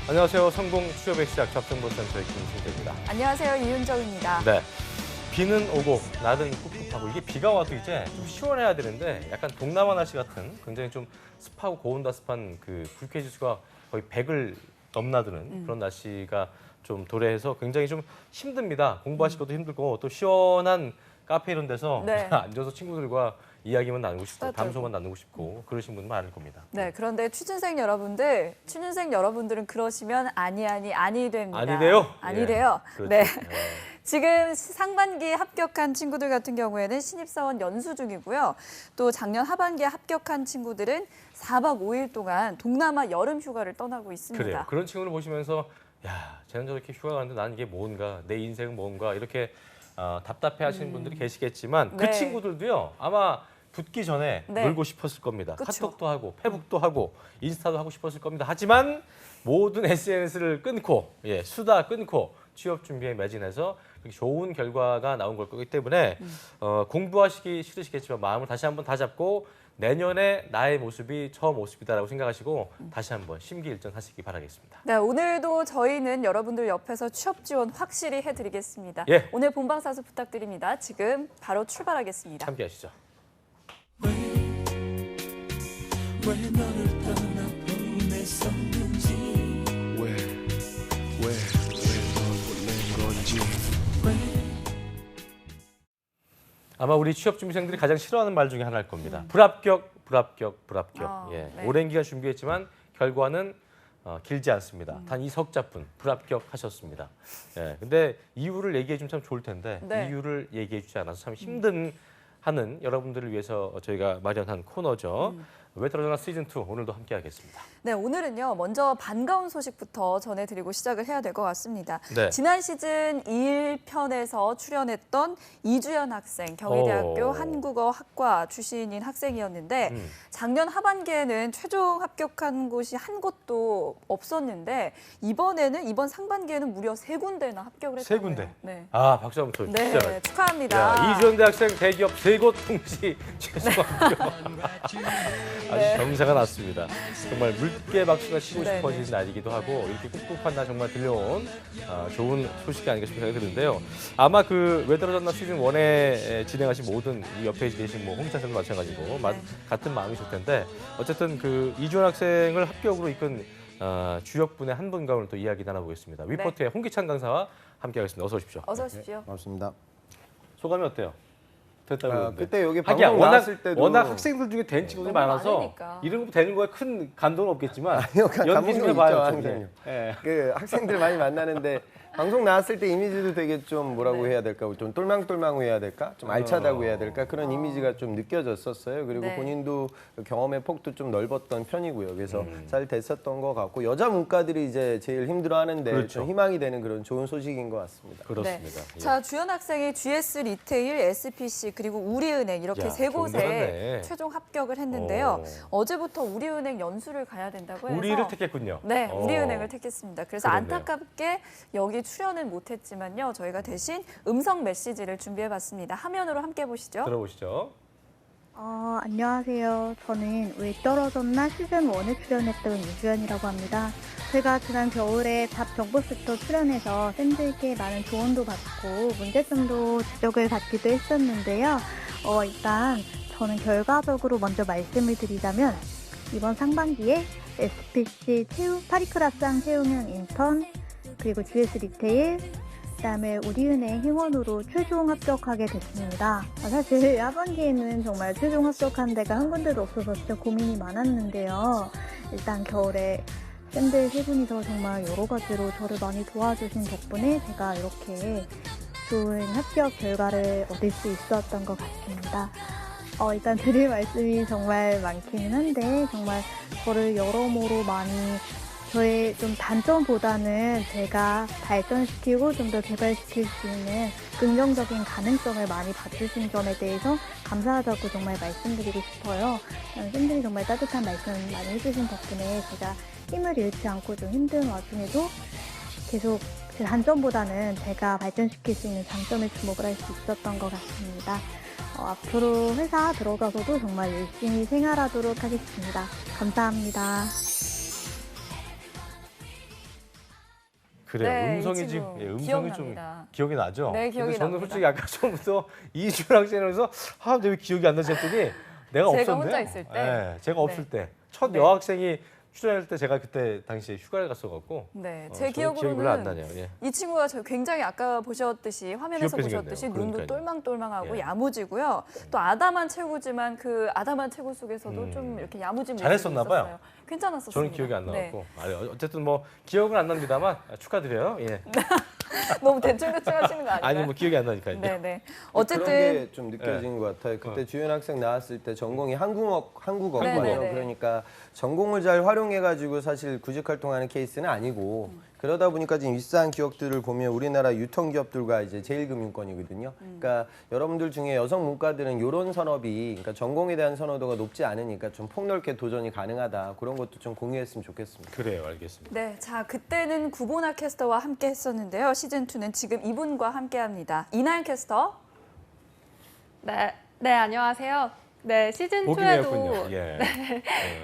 안녕하세요. 성공 취업의 시작 잡정보센터의 김승재입니다. 안녕하세요. 이윤정입니다. 네, 비는 오고 날은 꿉꿉하고 이게 비가 와도 이제 좀 시원해야 되는데 약간 동남아 날씨 같은 굉장히 좀 습하고 고온다습한 그 불쾌지수가 거의 100을 넘나드는 그런 날씨가 좀 도래해서 굉장히 좀 힘듭니다. 공부하실 것도 힘들고 또 시원한 카페 이런 데서 네. 앉아서 친구들과 이야기만 나누고 싶고 수다 담소만 나누고 싶고 그러신 분들 많을 겁니다. 네, 그런데 취준생 여러분들은 그러시면 아니 됩니다. 아니래요? 아니래요. 예, 그렇죠. 네. 예. 지금 상반기에 합격한 친구들 같은 경우에는 신입사원 연수 중이고요. 또 작년 하반기에 합격한 친구들은 4박 5일 동안 동남아 여름 휴가를 떠나고 있습니다. 그래요. 그런 친구를 보시면서 야, 쟤는 저렇게 휴가 가는데 나는 이게 뭔가, 내 인생은 뭔가 이렇게 답답해 하시는 분들이 계시겠지만 그 네. 친구들도요. 아마 붙기 전에 네. 놀고 싶었을 겁니다. 그쵸. 카톡도 하고 페북도 하고 인스타도 하고 싶었을 겁니다. 하지만 모든 SNS를 끊고 수다 끊고 취업 준비에 매진해서 그렇게 좋은 결과가 나온 걸 거기 때문에 공부하시기 싫으시겠지만 마음을 다시 한번 다잡고 내년에 나의 모습이 저 모습이다라고 생각하시고 다시 한번 심기일전하시기 바라겠습니다. 네, 오늘도 저희는 여러분들 옆에서 취업 지원 확실히 해드리겠습니다. 예. 오늘 본방사수 부탁드립니다. 지금 바로 출발하겠습니다. 함께하시죠. 왜 너를 떠나보냈었는지 왜 널 보낸 건지 아마 우리 취업 준비생들이 가장 싫어하는 말 중에 하나일 겁니다. 불합격. 네. 오랜 기간 준비했지만 결과는 길지 않습니다. 단 2석자뿐 불합격하셨습니다. 근데 이유를 얘기해 주면 참 좋을 텐데 네. 이유를 얘기해 주지 않아서 참 힘든 하는 여러분들을 위해서 저희가 마련한 코너죠. 왜 떨어져나 시즌2 오늘도 함께하겠습니다. 네, 오늘은요. 먼저 반가운 소식부터 전해드리고 시작을 해야 될 것 같습니다. 네. 지난 시즌 1편에서 출연했던 이주연 학생, 경희대학교 오. 한국어학과 출신인 학생이었는데 작년 하반기에는 최종 합격한 곳이 한 곳도 없었는데 이번 상반기에는 무려 3군데나 합격을 했다고 세 군데. 해요. 네. 아, 박수 한번 쳐 주시죠. 네, 축하합니다. 야, 이주연 대학생 대기업 3곳 동시 최종 합격. 아주 경사가 났습니다. 정말 물개 박수가 치고 네네. 싶어지는 날이기도 하고 이렇게 꿉꿉한 날 정말 들려온 좋은 소식이 아닌가 싶은 생각이 드는데요. 아마 그 왜 떨어졌나 시즌 1에 진행하신 모든 이 옆에 계신 뭐 홍차 선생도 마찬가지고 같은 마음이실 텐데 어쨌든 그 이주연 학생을 합격으로 이끈 주역분의 한 분과 오늘 또 이야기 나눠보겠습니다. 위포트의 홍기찬 강사와 함께하겠습니다. 어서 오십시오. 어서 오십시오. 반갑습니다. 소감이 어때요? 됐다고 그러는데. 그때 여기 하기야 방송 나왔을 때도 워낙 학생들 중에 된 친구들이 너무 많아서 많으니까. 이런 거 되는 거에 큰 감동은 없겠지만 아니요, 연기 좀 감동은 해봐요. 있죠, 좀. 항상요. 예. 그 학생들 많이 만나는데 방송 나왔을 때 이미지도 되게 좀 뭐라고 해야 될까, 좀 똘망똘망 해야 될까, 좀 알차다고 해야 될까 그런 이미지가 좀 느껴졌었어요. 그리고 네. 본인도 경험의 폭도 좀 넓었던 편이고요. 그래서 잘 됐었던 것 같고 여자 문과들이 이제 제일 힘들어하는데 그렇죠. 좀 희망이 되는 그런 좋은 소식인 것 같습니다. 그렇습니다. 네. 예. 자, 주연 학생이 GS 리테일, SPC 그리고 우리은행 이렇게 야, 세 좋은 데 곳에 갔네. 최종 합격을 했는데요. 어제부터 우리은행 연수를 가야 된다고 해서 우리를 택했군요. 네, 우리은행을 택했습니다. 그래서 그렇네요. 안타깝게 여기 출연은 못했지만요. 저희가 대신 음성 메시지를 준비해봤습니다. 화면으로 함께 보시죠. 들어보시죠. 안녕하세요. 저는 왜 떨어졌나 시즌 1에 출연했던 이주연이라고 합니다. 제가 지난 겨울에 잡 정보센터 출연해서 팬들께 많은 조언도 받고 문제점도 지적을 받기도 했었는데요. 일단 저는 결과적으로 먼저 말씀을 드리자면 이번 상반기에 SPC 파리크라상 채용형 인턴 그리고 GS 리테일 그다음에 우리은행 회원으로 최종 합격하게 됐습니다. 사실 하반기에는 정말 최종 합격한 데가 한 군데도 없어서 진짜 고민이 많았는데요. 일단 겨울에 팬들 세 분이서 정말 여러 가지로 저를 많이 도와주신 덕분에 제가 이렇게 좋은 합격 결과를 얻을 수 있었던 것 같습니다. 일단 드릴 말씀이 정말 많기는 한데 정말 저를 여러모로 많이 저의 좀 단점보다는 제가 발전시키고 좀 더 개발시킬 수 있는 긍정적인 가능성을 많이 봐주신 점에 대해서 감사하다고 정말 말씀드리고 싶어요. 팬들이 정말 따뜻한 말씀 많이 해주신 덕분에 제가 힘을 잃지 않고 좀 힘든 와중에도 계속 제 단점보다는 제가 발전시킬 수 있는 장점에 주목을 할 수 있었던 것 같습니다. 앞으로 회사 들어가서도 정말 열심히 생활하도록 하겠습니다. 감사합니다. 그래요. 네, 음성이 이 지금 친구 음성이 기억납니다. 좀 기억이 나죠. 네, 기억이 근데 저는 납니다. 솔직히 아까 처음부터 이주연 학생이라서 근데 왜 기억이 안 나지 했더니 내가 없었네요. 제가 혼자 있을 때. 네, 제가 없을 때. 첫 네. 여학생이 출연할 때 제가 그때 당시에 휴가를 갔어갖고 네, 제 제 기억이 별로 안 기억으로는 나네요. 예. 이 친구가 굉장히 아까 보셨듯이 화면에서 귀엽게 보셨듯이 생겼네요. 눈도 그러니까요. 똘망똘망하고 예. 야무지고요. 또 아담한 체구지만 그 아담한 체구 속에서도 음. 좀 이렇게 야무진 모습이 잘했었나 봐요. 있었어요. 괜찮았었습니다. 저는 기억이 안 네. 나갖고 어쨌든 뭐 기억은 안 납니다만 축하드려요. 예. 너무 대충대충 하시는 거 아닌가요? 아니 뭐 기억이 안 나니까요. 네, 네. 그런 어쨌든 게 좀 느껴진 것 같아요. 그때 주연 학생 나왔을 때 전공이 한국어거든요. 네, 네, 네. 그러니까 전공을 잘 활용해가지고 사실 구직 활동하는 케이스는 아니고 그러다 보니까 지금 입사한 기업들을 보면 우리나라 유통 기업들과 이제 제일금융권이거든요. 그러니까 여러분들 중에 여성 문과들은 이런 산업이 그러니까 전공에 대한 선호도가 높지 않으니까 좀 폭넓게 도전이 가능하다 그런 것도 좀 공유했으면 좋겠습니다. 그래요, 알겠습니다. 네, 자 그때는 구보나 캐스터와 함께 했었는데요. 시즌 2는 지금 이분과 함께합니다. 이나연 캐스터. 네, 안녕하세요. 네, 시즌 목이네였군요. 2에도 예.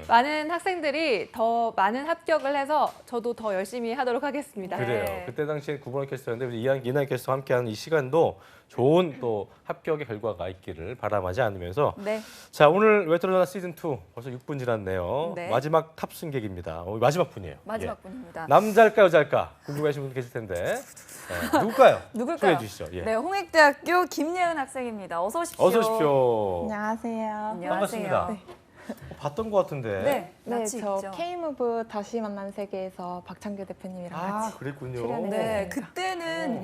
많은 학생들이 더 많은 합격을 해서 저도 더 열심히 하도록 하겠습니다. 그래. 그래요. 그때 당시에 구본호 캐스터였는데 이나연 캐스터와 함께하는 이 시간도 좋은 또 합격의 결과가 있기를 바람하지 않으면서 네. 자 오늘 왜 떨어졌나 시즌 2 벌써 6분 지났네요. 네. 마지막 탑승객입니다. 마지막 분이에요. 마지막 예. 분입니다. 남자일까 여자일까 궁금해하시는 분 계실 텐데 누굴까요? 누굴까요? 소개해 주시죠. 예. 네, 홍익대학교 김예은 학생입니다. 어서 오십시오. 어서 오십시오. 안녕하세요. 안녕하세요. 반갑습니다. 봤던 것 같은데. 네, 네, 낯이 저 있죠. K무브 다시 만난 세계에서 박창규 대표님이랑 아 같이 그랬군요. 출연해서 네, 그때는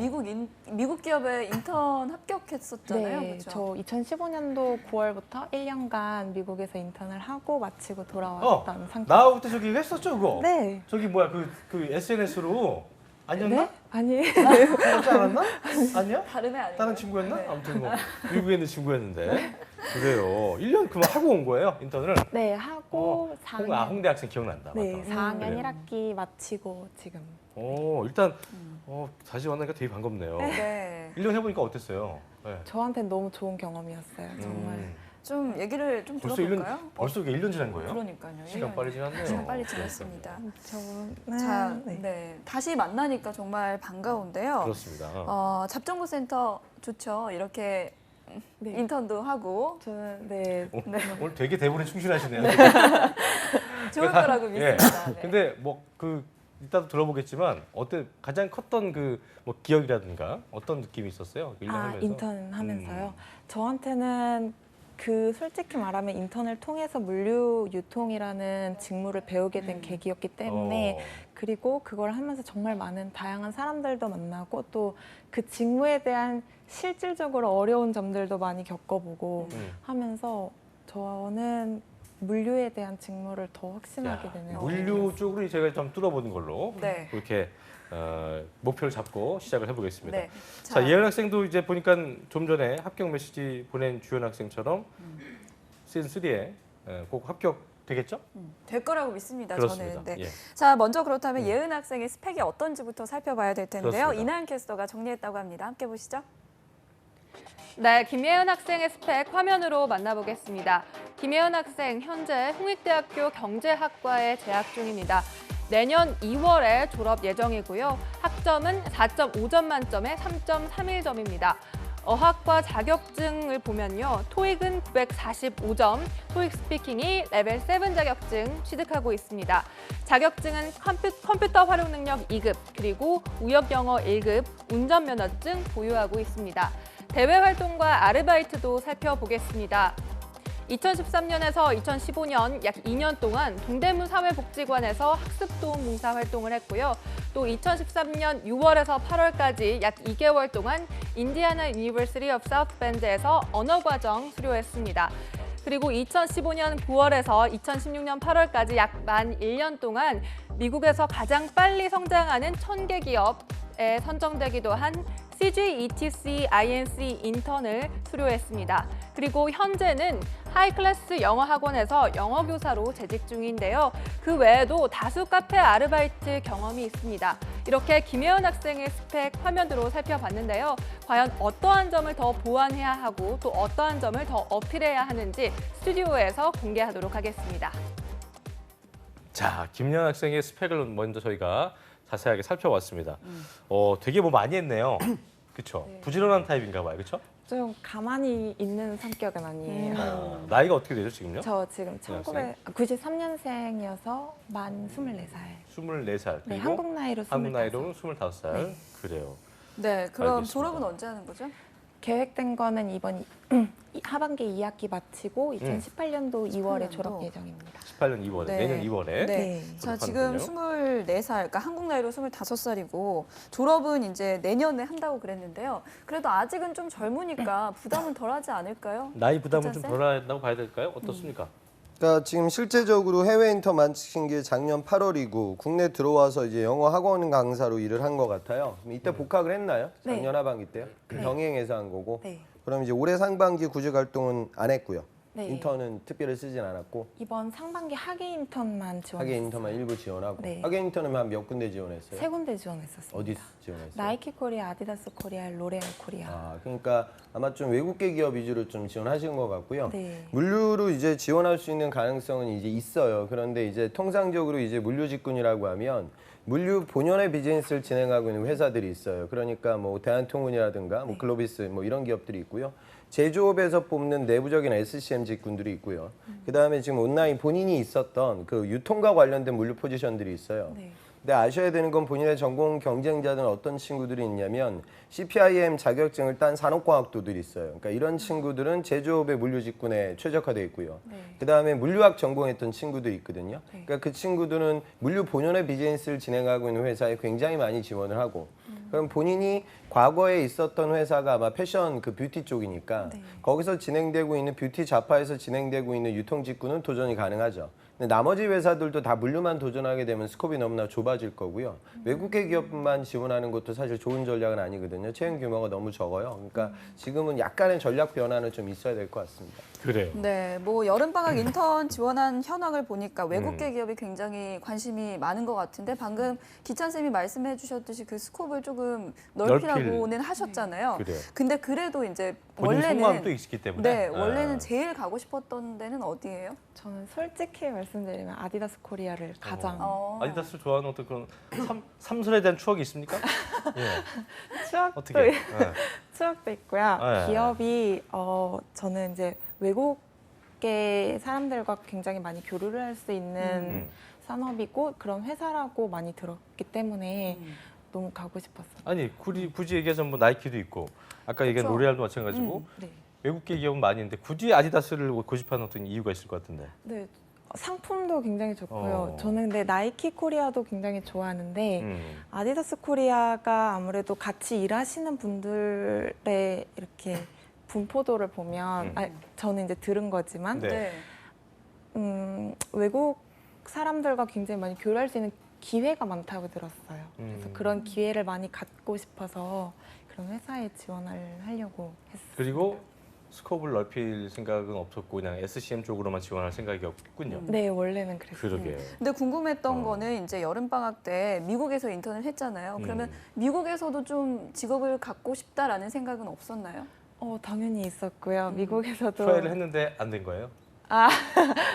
미국 기업에 인턴 합격했었잖아요. 네, 그렇죠? 저 2015년도 9월부터 1년간 미국에서 인턴을 하고 마치고 돌아왔던 상태. 나하고 그때 저기 했었죠 그거. 네. 저기 뭐야 그 SNS로 아니었나? 네? 아니. 그렇지 않았나? 아니야? 다른 애 아니에요? 다른 친구였나? 네. 아무튼 뭐 미국에 있는 친구였는데 그래요. 1년 그만 하고 온 거예요 인턴을. 네, 하고 4학년. 홍대 학생 기억난다. 네, 맞다. 4학년 그래요. 1학기 마치고 지금. 일단 다시 만나니까 되게 반갑네요. 네. 1년 해보니까 어땠어요? 네. 저한테는 너무 좋은 경험이었어요. 정말. 좀 얘기를 좀 벌써 들어볼까요? 1년 벌써 이게 1년 지난 거예요? 그러니까요. 시간 1년이. 빨리 지났네요. 시간 빨리 지났습니다. 저 자, 네. 네. 다시 만나니까 정말 반가운데요. 그렇습니다. 잡정보센터 좋죠. 이렇게 네. 인턴도 하고 저는 네. 오늘 되게 대본에 충실하시네요. 좋을 거라고 예. 믿습니다. 네. 근데 뭐 이따도 들어보겠지만 가장 컸던 뭐 기억이라든가 어떤 느낌이 있었어요? 1년 하면서. 인턴 하면서요. 저한테는 솔직히 말하면 인턴을 통해서 물류 유통이라는 직무를 배우게 된 계기였기 때문에 그리고 그걸 하면서 정말 많은 다양한 사람들도 만나고 또 그 직무에 대한 실질적으로 어려운 점들도 많이 겪어보고 하면서 저는 물류에 대한 직무를 더 확신하게 되는 물류 쪽으로 제가 좀 뚫어보는 걸로 네. 이렇게 목표를 잡고 시작을 해보겠습니다. 네. 자, 예은 학생도 이제 보니까 좀 전에 합격 메시지 보낸 주연 학생처럼 시즌 3에 꼭 합격 되겠죠? 될 거라고 믿습니다. 그렇습니다. 저는. 네. 예. 자, 먼저 그렇다면 예은 학생의 스펙이 어떤지부터 살펴봐야 될 텐데요. 그렇습니다. 이나연 캐스터가 정리했다고 합니다. 함께 보시죠. 네, 김예은 학생의 스펙 화면으로 만나보겠습니다. 김예은 학생 현재 홍익대학교 경제학과에 재학 중입니다. 내년 2월에 졸업 예정이고요. 학점은 4.5점 만점에 3.31점입니다. 어학과 자격증을 보면요. 토익은 945점, 토익 스피킹이 레벨 7 자격증 취득하고 있습니다. 자격증은 컴퓨터 활용 능력 2급, 그리고 우역 영어 1급, 운전면허증 보유하고 있습니다. 대외 활동과 아르바이트도 살펴보겠습니다. 2013년에서 2015년 약 2년 동안 동대문 사회복지관에서 학습도움 봉사 활동을 했고요. 또 2013년 6월에서 8월까지 약 2개월 동안 인디애나 유니버시티 오브 사우스 벤드에서 언어과정 수료했습니다. 그리고 2015년 9월에서 2016년 8월까지 약 만 1년 동안 미국에서 가장 빨리 성장하는 1000개 기업에 선정되기도 한 CGETC INC 인턴을 수료했습니다. 그리고 현재는 하이클래스 영어 학원에서 영어 교사로 재직 중인데요. 그 외에도 다수 카페 아르바이트 경험이 있습니다. 이렇게 김예은 학생의 스펙 화면으로 살펴봤는데요. 과연 어떠한 점을 더 보완해야 하고 또 어떠한 점을 더 어필해야 하는지 스튜디오에서 공개하도록 하겠습니다. 자, 김예은 학생의 스펙을 먼저 저희가 자세하게 살펴봤습니다. 되게 뭐 많이 했네요. 그렇죠. 부지런한 타입인가 봐요. 그렇죠? 좀 가만히 있는 성격은 아니에요. 나이가 어떻게 되죠 지금요? 저 지금 대학생? 93년생이어서 만 24살. 24살. 네, 그리고 한국 나이로 25살. 한국 나이로는 25살. 그래요. 네, 그럼 알겠습니다. 졸업은 언제 하는 거죠? 계획된 거는 이번 하반기 2학기 마치고 2018년도 2월에 졸업 예정입니다. 18년 2월에 네. 내년 2월에. 네. 네. 자, 지금 졸업하는군요. 24살, 그러니까 한국 나이로 25살이고 졸업은 이제 내년에 한다고 그랬는데요. 그래도 아직은 좀 젊으니까 부담은 덜하지 않을까요? 나이 부담은 좀 괜찮으세요? 덜하다고 봐야 될까요? 어떻습니까? 그러니까 지금 실제적으로 해외 인턴 마친 게 작년 8월이고 국내 들어와서 이제 영어 학원 강사로 일을 한 것 같아요. 이때 복학을 했나요? 네. 작년 하반기 때요? 네. 병행해서 한 거고. 네. 그럼 이제 올해 상반기 구직 활동은 안 했고요. 네. 인턴은 특별히 쓰진 않았고 이번 상반기 학예 인턴만 지원했어요. 학예 인턴만 일부 지원하고. 네. 학예 인턴은 한 몇 군데 지원했어요? 세 군데 지원했었습니다. 어디 지원했어요? 나이키 코리아, 아디다스 코리아, 로레알 코리아. 아, 그러니까 아마 좀 외국계 기업 위주로 좀 지원하신 것 같고요. 네. 물류로 이제 지원할 수 있는 가능성은 이제 있어요. 그런데 이제 통상적으로 이제 물류 직군이라고 하면 물류 본연의 비즈니스를 진행하고 있는 회사들이 있어요. 그러니까 뭐 대한통운이라든가 뭐 글로비스 뭐 이런 기업들이 있고요. 제조업에서 뽑는 내부적인 SCM 직군들이 있고요. 그다음에 지금 온라인 본인이 있었던 그 유통과 관련된 물류 포지션들이 있어요. 네. 근데 아셔야 되는 건 본인의 전공 경쟁자들은 어떤 친구들이 있냐면 CPIM 자격증을 딴 산업과학도들이 있어요. 그러니까 이런 친구들은 제조업의 물류 직군에 최적화되어 있고요. 네. 그다음에 물류학 전공했던 친구들이 있거든요. 네. 그러니까 그 친구들은 물류 본연의 비즈니스를 진행하고 있는 회사에 굉장히 많이 지원을 하고 그럼 본인이 과거에 있었던 회사가 아마 패션 그 뷰티 쪽이니까 네. 거기서 진행되고 있는 뷰티 자파에서 진행되고 있는 유통 직군은 도전이 가능하죠. 근데 나머지 회사들도 다 물류만 도전하게 되면 스콥이 너무나 좁아질 거고요. 외국계 기업만 지원하는 것도 사실 좋은 전략은 아니거든요. 채용 규모가 너무 적어요. 그러니까 지금은 약간의 전략 변화는 좀 있어야 될 것 같습니다. 그래요. 네, 뭐 여름방학 인턴 지원한 현황을 보니까 외국계 기업이 굉장히 관심이 많은 것 같은데 방금 기찬 쌤이 말씀해 주셨듯이 그 스콥을 조금 넓히라고는 하셨잖아요. 그래요. 근데 그래도 이제 본인 속마음도 원래는 있기 때문에. 네, 원래는 제일 가고 싶었던 데는 어디예요? 저는 솔직히 말씀드리면 아디다스 코리아를 가장 아디다스 좋아하는 어떤 그런 삼선에 대한 추억이 있습니까? 예. 추억도 어떻게? 예. 추억도 있고요. 네. 기업이 저는 이제 외국계 사람들과 굉장히 많이 교류를 할 수 있는 산업이고 그런 회사라고 많이 들었기 때문에 너무 가고 싶었어요. 아니 굳이 얘기해서 뭐 나이키도 있고 아까 얘기한 그렇죠. 로레알도 마찬가지고 네. 외국계 기업은 많이 있는데 굳이 아디다스를 고집하는 어떤 이유가 있을 것 같은데. 네. 상품도 굉장히 좋고요. 어. 저는 근데 나이키 코리아도 굉장히 좋아하는데 아디다스 코리아가 아무래도 같이 일하시는 분들의 이렇게 분포도를 보면 저는 이제 들은 거지만 네. 외국 사람들과 굉장히 많이 교류할 수 있는 기회가 많다고 들었어요. 그래서 그런 기회를 많이 갖고 싶어서 그런 회사에 지원을 하려고 했어요. 그리고 스코프를 넓힐 생각은 없었고 그냥 SCM 쪽으로만 지원할 생각이었군요. 네, 원래는 그랬어요. 그러게. 근데 궁금했던 거는 이제 여름방학 때 미국에서 인턴을 했잖아요. 그러면 미국에서도 좀 직업을 갖고 싶다라는 생각은 없었나요? 당연히 있었고요. 미국에서도 트라이를 했는데 안 된 거예요?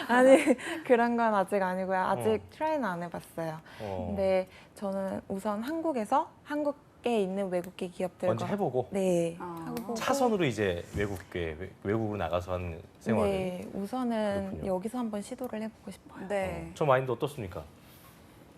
아니 그런 건 아직 아니고요. 아직 트라이는 안 해봤어요. 근데 저는 우선 한국에 있는 외국계 기업들과 먼저 해보고 네 아. 하고 차선으로 이제 외국으로 나가서 하는 생활을. 네 우선은 그렇군요. 여기서 한번 시도를 해보고 싶어요. 네. 저 마인드 어떻습니까?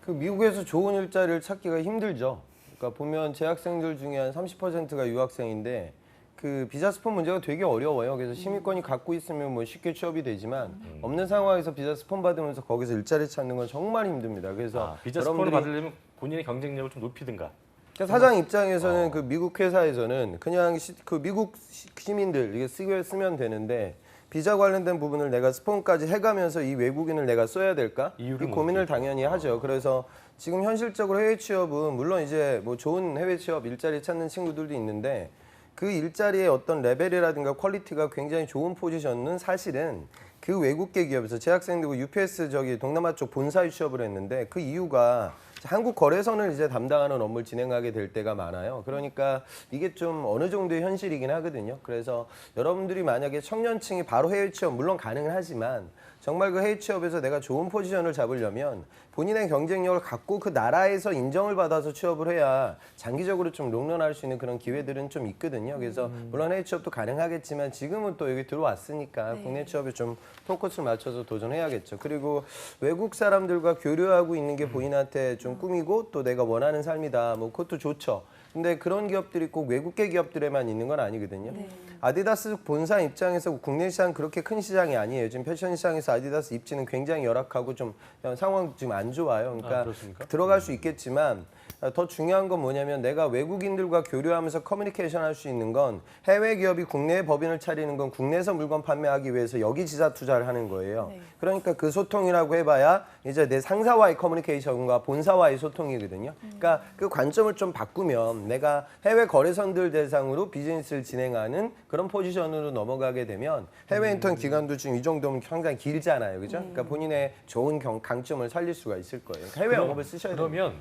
그 미국에서 좋은 일자리를 찾기가 힘들죠. 그러니까 보면 재학생들 중에 한 30%가 유학생인데 그 비자 스폰 문제가 되게 어려워요. 그래서 시민권이 갖고 있으면 뭐 쉽게 취업이 되지만 없는 상황에서 비자 스폰 받으면서 거기서 일자리 찾는 건 정말 힘듭니다. 그래서 비자 스폰을 받으려면 본인의 경쟁력을 좀 높이든가. 그러니까 사장 입장에서는 그 미국 회사에서는 그냥 그 미국 시민들 이게 쓰면 되는데 비자 관련된 부분을 내가 스폰까지 해가면서 이 외국인을 내가 써야 될까? 이 이유를 고민을 모르겠죠. 당연히 하죠. 그래서 지금 현실적으로 해외 취업은 물론 이제 뭐 좋은 해외 취업 일자리 찾는 친구들도 있는데 그 일자리의 어떤 레벨이라든가 퀄리티가 굉장히 좋은 포지션은 사실은 그 외국계 기업에서 재학생들고 UPS 저기 동남아 쪽 본사에 취업을 했는데 그 이유가 한국 거래선을 이제 담당하는 업무를 진행하게 될 때가 많아요. 그러니까 이게 좀 어느 정도의 현실이긴 하거든요. 그래서 여러분들이 만약에 청년층이 바로 해외 취업 물론 가능은 하지만 정말 그 해외 취업에서 내가 좋은 포지션을 잡으려면 본인의 경쟁력을 갖고 그 나라에서 인정을 받아서 취업을 해야 장기적으로 좀 롱런할 수 있는 그런 기회들은 좀 있거든요. 그래서 물론 해외 취업도 가능하겠지만 지금은 또 여기 들어왔으니까 국내 취업에 좀 포커스를 맞춰서 도전해야겠죠. 그리고 외국 사람들과 교류하고 있는 게 본인한테 좀 꿈이고 또 내가 원하는 삶이다. 뭐 그것도 좋죠. 근데 그런 기업들이 꼭 외국계 기업들에만 있는 건 아니거든요. 아디다스 본사 입장에서 국내 시장 그렇게 큰 시장이 아니에요. 지금 패션 시장에서 아디다스 입지는 굉장히 열악하고 좀 상황 지금 안 좋아요. 그러니까 그렇습니까? 들어갈 수 있겠지만 더 중요한 건 뭐냐면 내가 외국인들과 교류하면서 커뮤니케이션 할 수 있는 건 해외 기업이 국내에 법인을 차리는 건 국내에서 물건 판매하기 위해서 여기 지사 투자를 하는 거예요. 그러니까 그 소통이라고 해봐야 이제 내 상사와의 커뮤니케이션과 본사와의 소통이거든요. 그러니까 그 관점을 좀 바꾸면 내가 해외 거래선들 대상으로 비즈니스를 진행하는 그런 포지션으로 넘어가게 되면 해외 인턴 기간도 지금 이 정도면 상당히 길잖아요. 그죠? 그러니까 본인의 좋은 강점을 살릴 수가 있을 거예요. 그러니까 해외 영업을 쓰셔야 돼요. 그러면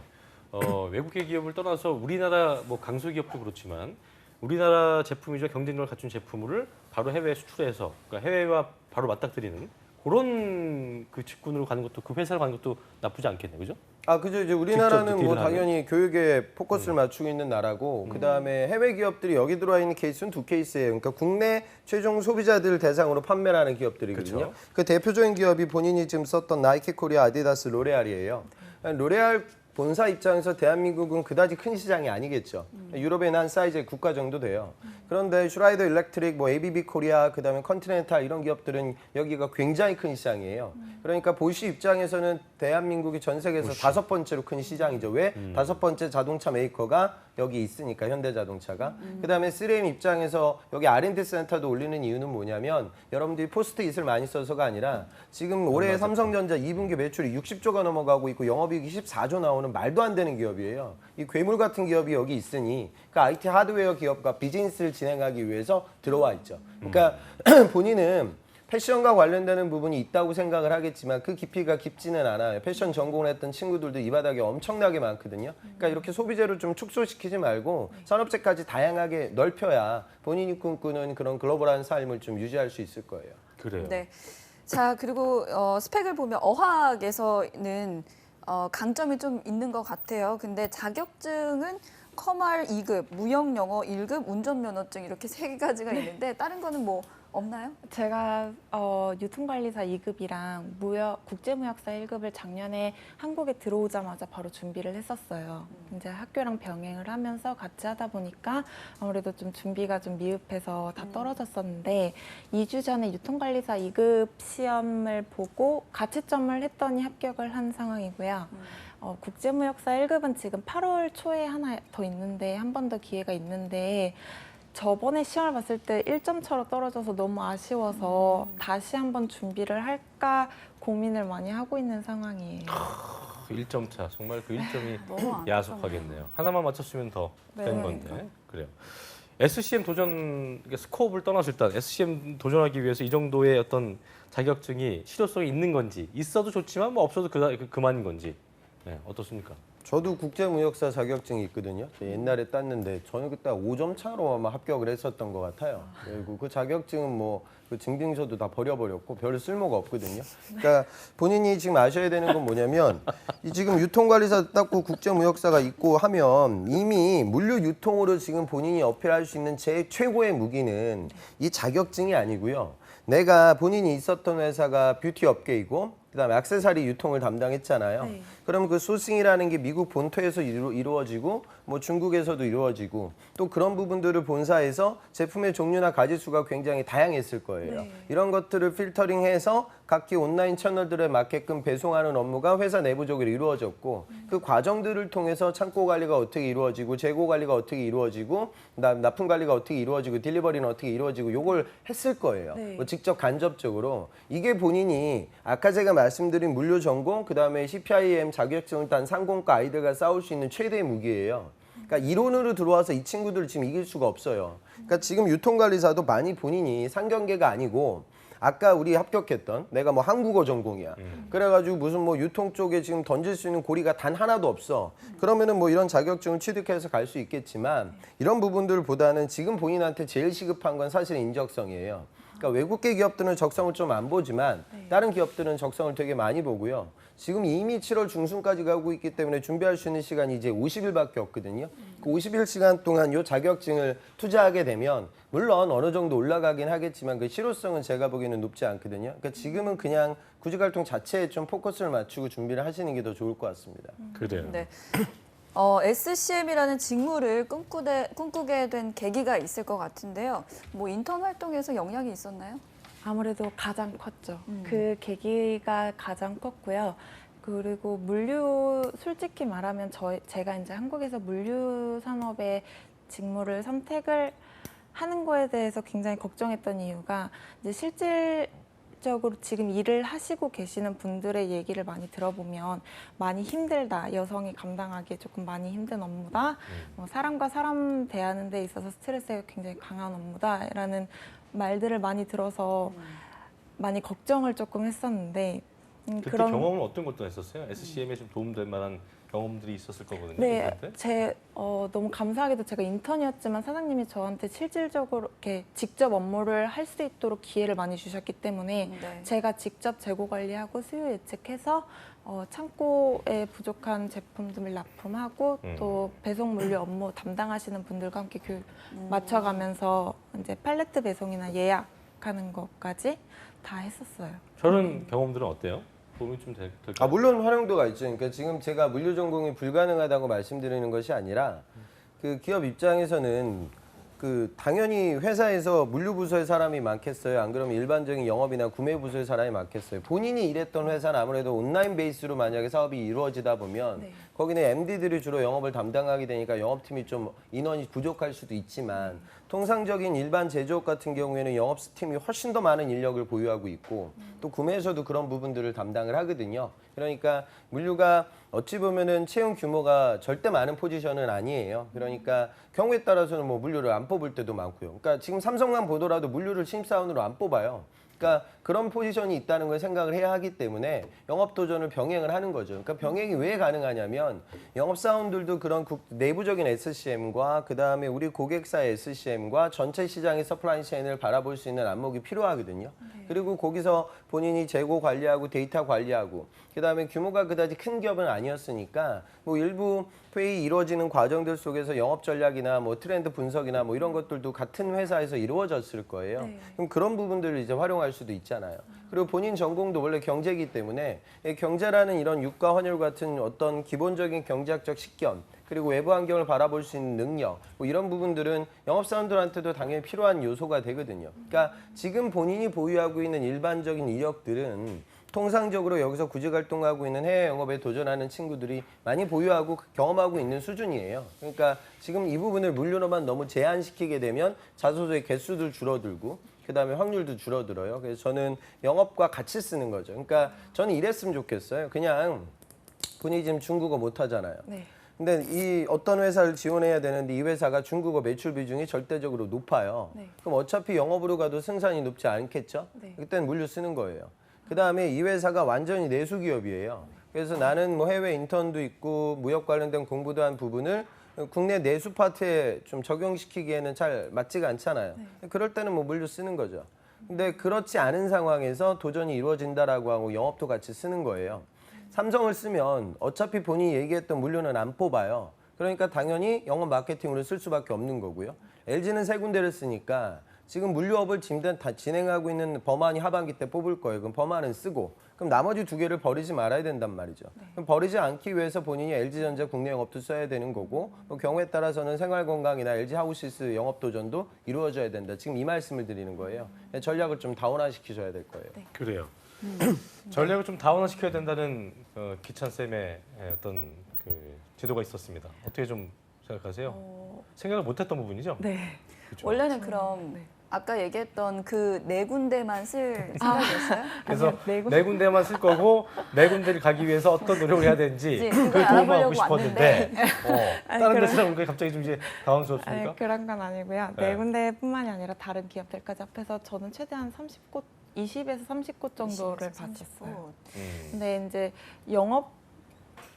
외국계 기업을 떠나서 우리나라 뭐 강소 기업도 그렇지만 우리나라 제품이죠 경쟁력을 갖춘 제품을 바로 해외에 수출해서 그러니까 해외와 바로 맞닥뜨리는 그런 그 직군으로 가는 것도 그 회사로 가는 것도 나쁘지 않겠네, 그죠? 아, 그죠. 이제 우리나라는 뭐 딜을 당연히 교육에 포커스를 맞추고 있는 나라고, 그 다음에 해외 기업들이 여기 들어와 있는 케이스는 두 케이스예요. 그러니까 국내 최종 소비자들 대상으로 판매를 하는 기업들이거든요. 그렇죠. 그 대표적인 기업이 본인이 지금 썼던 나이키 코리아, 아디다스, 로레알이에요. 로레알 본사 입장에서 대한민국은 그다지 큰 시장이 아니겠죠. 유럽에는 한 사이즈의 국가 정도 돼요. 그런데 슈라이더 일렉트릭, 뭐 ABB 코리아, 그다음에 컨티넨탈 이런 기업들은 여기가 굉장히 큰 시장이에요. 그러니까 보쉬 입장에서는 대한민국이 전 세계에서 다섯 번째로 큰 시장이죠. 왜? 다섯 번째 자동차 메이커가 여기 있으니까 현대자동차가. 그다음에 3M 입장에서 여기 R&D 센터도 올리는 이유는 뭐냐면 여러분들이 포스트잇을 많이 써서가 아니라 지금 올해 삼성전자 2분기 매출이 60조가 넘어가고 있고 영업이익이 14조 나오는 말도 안 되는 기업이에요. 이 괴물 같은 기업이 여기 있으니 그 IT 하드웨어 기업과 비즈니스를 진행하기 위해서 들어와 있죠. 그러니까 본인은 패션과 관련되는 부분이 있다고 생각을 하겠지만 그 깊이가 깊지는 않아요. 패션 전공을 했던 친구들도 이 바닥에 엄청나게 많거든요. 그러니까 이렇게 소비재를 좀 축소시키지 말고 산업재까지 다양하게 넓혀야 본인이 꿈꾸는 그런 글로벌한 삶을 좀 유지할 수 있을 거예요. 그래요. 네. 자, 그리고 스펙을 보면 어학에서는 강점이 좀 있는 것 같아요. 근데 자격증은 커말 2급, 무역 영어 1급, 운전면허증 이렇게 3가지가 있는데 다른 거는 뭐 없나요? 제가 유통관리사 2급이랑 국제무역사 1급을 작년에 한국에 들어오자마자 바로 준비를 했었어요. 이제 학교랑 병행을 하면서 같이 하다 보니까 아무래도 좀 준비가 좀 미흡해서 다 떨어졌었는데 2주 전에 유통관리사 2급 시험을 보고 가채점을 했더니 합격을 한 상황이고요. 국제무역사 1급은 지금 8월 초에 하나 더 있는데 한 번 더 기회가 있는데 저번에 시험을 봤을 때 1점 차로 떨어져서 너무 아쉬워서 다시 한번 준비를 할까 고민을 많이 하고 있는 상황이에요. 1점 차 정말 그 1점이 너무 안 야속하겠네요. 하나만 맞췄으면 더 된 네. 건데 그래요. SCM 도전 스코업을 떠나서 일단 SCM 도전하기 위해서 이 정도의 어떤 자격증이 실효성이 있는 건지 있어도 좋지만 뭐 없어도 그만인 건지 어떻습니까? 저도 국제무역사 자격증이 있거든요. 옛날에 땄는데 저는 그때 5점 차로 아마 합격을 했었던 것 같아요. 그리고 그 자격증은 뭐 그 증빙서도 다 버려버렸고 별 쓸모가 없거든요. 그러니까 본인이 지금 아셔야 되는 건 뭐냐면 이 지금 유통관리사 땄고 국제무역사가 있고 하면 이미 물류 유통으로 지금 본인이 어필할 수 있는 제 최고의 무기는 이 자격증이 아니고요. 내가 본인이 있었던 회사가 뷰티 업계이고 그다음에 액세서리 유통을 담당했잖아요. 네. 그럼 그 소싱이라는 게 미국 본토에서 이루어지고 뭐 중국에서도 이루어지고 또 그런 부분들을 본사에서 제품의 종류나 가지수가 굉장히 다양했을 거예요. 네. 이런 것들을 필터링해서 각기 온라인 채널들에 맞게끔 배송하는 업무가 회사 내부적으로 이루어졌고 그 과정들을 통해서 창고 관리가 어떻게 이루어지고 재고 관리가 어떻게 이루어지고 납품 관리가 어떻게 이루어지고 딜리버리는 어떻게 이루어지고 요걸 했을 거예요. 네. 뭐 직접 간접적으로 이게 본인이 아까 제가 말씀드린 물류 전공 그다음에 CPIM 자격증을 딴 상공과 아이들과 싸울 수 있는 최대의 무기예요. 그러니까 이론으로 들어와서 이 친구들을 지금 이길 수가 없어요. 그러니까 지금 유통관리사도 많이 본인이 상경계가 아니고 아까 우리 합격했던 내가 뭐 한국어 전공이야. 그래가지고 무슨 뭐 유통 쪽에 지금 던질 수 있는 고리가 단 하나도 없어. 그러면은 뭐 이런 자격증을 취득해서 갈 수 있겠지만 이런 부분들보다는 지금 본인한테 제일 시급한 건 사실 인적성이에요. 그러니까 외국계 기업들은 적성을 좀 안 보지만 네. 다른 기업들은 적성을 되게 많이 보고요. 지금 이미 7월 중순까지 가고 있기 때문에 준비할 수 있는 시간이 이제 50일밖에 없거든요. 그 50일 시간 동안 이 자격증을 투자하게 되면 물론 어느 정도 올라가긴 하겠지만 그 실효성은 제가 보기에는 높지 않거든요. 그러니까 지금은 그냥 구직 활동 자체에 좀 포커스를 맞추고 준비를 하시는 게 더 좋을 것 같습니다. 그래요. 네. SCM이라는 직무를 꿈꾸게 된 계기가 있을 것 같은데요. 뭐 인턴 활동에서 영향이 있었나요? 아무래도 가장 컸죠. 그 계기가 가장 컸고요. 그리고 물류, 솔직히 말하면 제가 이제 한국에서 물류 산업의 직무를 선택을 하는 거에 대해서 굉장히 걱정했던 이유가 이제 실질적으로 지금 일을 하시고 계시는 분들의 얘기를 많이 들어보면 많이 힘들다, 여성이 감당하기에 조금 많이 힘든 업무다, 사람과 사람 대하는 데 있어서 스트레스가 굉장히 강한 업무다라는 말들을 많이 들어서 많이 걱정을 조금 했었는데 그때 경험은 어떤 것도 했었어요? SCM에 좀 도움될 만한 경험들이 있었을 거거든요. 네, 그때? 너무 감사하게도 제가 인턴이었지만 사장님이 저한테 실질적으로 이렇게 직접 업무를 할 수 있도록 기회를 많이 주셨기 때문에 네. 제가 직접 재고 관리하고 수요 예측해서 창고에 부족한 제품들을 납품하고 또 배송 물류 업무 담당하시는 분들과 함께 교육 맞춰가면서 이제 팔레트 배송이나 예약하는 것까지 다 했었어요. 저런 경험들은 어때요? 도움이 좀 될까요? 물론 활용도가 있죠. 그러니까 지금 제가 물류 전공이 불가능하다고 말씀드리는 것이 아니라 그 기업 입장에서는 그 당연히 회사에서 물류 부서의 사람이 많겠어요. 안 그러면 일반적인 영업이나 구매 부서의 사람이 많겠어요. 본인이 일했던 회사는 아무래도 온라인 베이스로 만약에 사업이 이루어지다 보면 네. 거기는 MD들이 주로 영업을 담당하게 되니까 영업팀이 좀 인원이 부족할 수도 있지만 통상적인 일반 제조업 같은 경우에는 영업팀이 훨씬 더 많은 인력을 보유하고 있고 또 구매에서도 그런 부분들을 담당을 하거든요. 그러니까 물류가 어찌 보면은 채용 규모가 절대 많은 포지션은 아니에요. 그러니까 경우에 따라서는 뭐 물류를 안 뽑을 때도 많고요. 그러니까 지금 삼성만 보더라도 물류를 신입사원으로 안 뽑아요. 그러니까 그런 포지션이 있다는 걸 생각을 해야 하기 때문에 영업 도전을 병행을 하는 거죠. 그러니까 병행이 왜 가능하냐면 영업사원들도 그런 내부적인 SCM과 그다음에 우리 고객사의 SCM과 전체 시장의 서플라이 체인을 바라볼 수 있는 안목이 필요하거든요. 그리고 거기서 본인이 재고 관리하고 데이터 관리하고 그다음에 규모가 그다지 큰 기업은 아니었으니까 뭐 일부 회의 이루어지는 과정들 속에서 영업 전략이나 뭐 트렌드 분석이나 뭐 이런 것들도 같은 회사에서 이루어졌을 거예요. 그럼 그런 부분들을 이제 활용할 수도 있잖아요. 그리고 본인 전공도 원래 경제이기 때문에 경제라는 이런 유가 환율 같은 어떤 기본적인 경제학적 식견 그리고 외부 환경을 바라볼 수 있는 능력 뭐 이런 부분들은 영업사원들한테도 당연히 필요한 요소가 되거든요. 그러니까 지금 본인이 보유하고 있는 일반적인 이력들은 통상적으로 여기서 구직 활동하고 있는 해외 영업에 도전하는 친구들이 많이 보유하고 경험하고 있는 수준이에요. 그러니까 지금 이 부분을 물류로만 너무 제한시키게 되면 자소서의 개수도 줄어들고 그다음에 확률도 줄어들어요. 그래서 저는 영업과 같이 쓰는 거죠. 그러니까 저는 이랬으면 좋겠어요. 그냥 본인이 지금 중국어 못하잖아요. 네. 근데 이 어떤 회사를 지원해야 되는데 이 회사가 중국어 매출 비중이 절대적으로 높아요. 네. 그럼 어차피 영업으로 가도 승산이 높지 않겠죠? 네. 그때는 물류 쓰는 거예요. 그다음에 이 회사가 완전히 내수 기업이에요. 그래서 나는 뭐 해외 인턴도 있고 무역 관련된 공부도 한 부분을 국내 내수 파트에 좀 적용시키기에는 잘 맞지가 않잖아요. 그럴 때는 뭐 물류 쓰는 거죠. 근데 그렇지 않은 상황에서 도전이 이루어진다라고 하고 영업도 같이 쓰는 거예요. 삼성을 쓰면 어차피 본인이 얘기했던 물류는 안 뽑아요. 그러니까 당연히 영업 마케팅으로 쓸 수밖에 없는 거고요. LG는 세 군데를 쓰니까 지금 물류업을 진행하고 있는 범한이 하반기 때 뽑을 거예요. 그럼 범한은 쓰고 그럼 나머지 두 개를 버리지 말아야 된단 말이죠. 그럼 버리지 않기 위해서 본인이 LG전자 국내 영업도 써야 되는 거고 뭐 경우에 따라서는 생활건강이나 LG 하우시스 영업 도전도 이루어져야 된다. 지금 이 말씀을 드리는 거예요. 전략을 좀 다운화시키셔야 될 거예요. 그래요. 전략을 좀 다운화시켜야 된다는 기찬 쌤의 어떤 그 지도가 있었습니다. 어떻게 좀 생각하세요? 생각을 못했던 부분이죠? 네. 그렇죠? 원래는 그럼 아까 얘기했던 그 네 군데만 쓸 생각이었어요? 그래서 아니요, 네 군데만 쓸 거고 네 군데를 가기 위해서 어떤 노력을 해야 되는지 그걸 그걸 도움을 알아보려고 하고 싶었는데 아니, 다른 데 그런- 쓰다 보니까 갑자기 좀 이제 당황스럽습니까? 아니, 그런 건 아니고요. 네. 네 군데뿐만이 아니라 다른 기업들까지 합해서 저는 최대한 20에서 30곳 정도를 20에서 30 봤었어요. 곳. 근데 이제 영업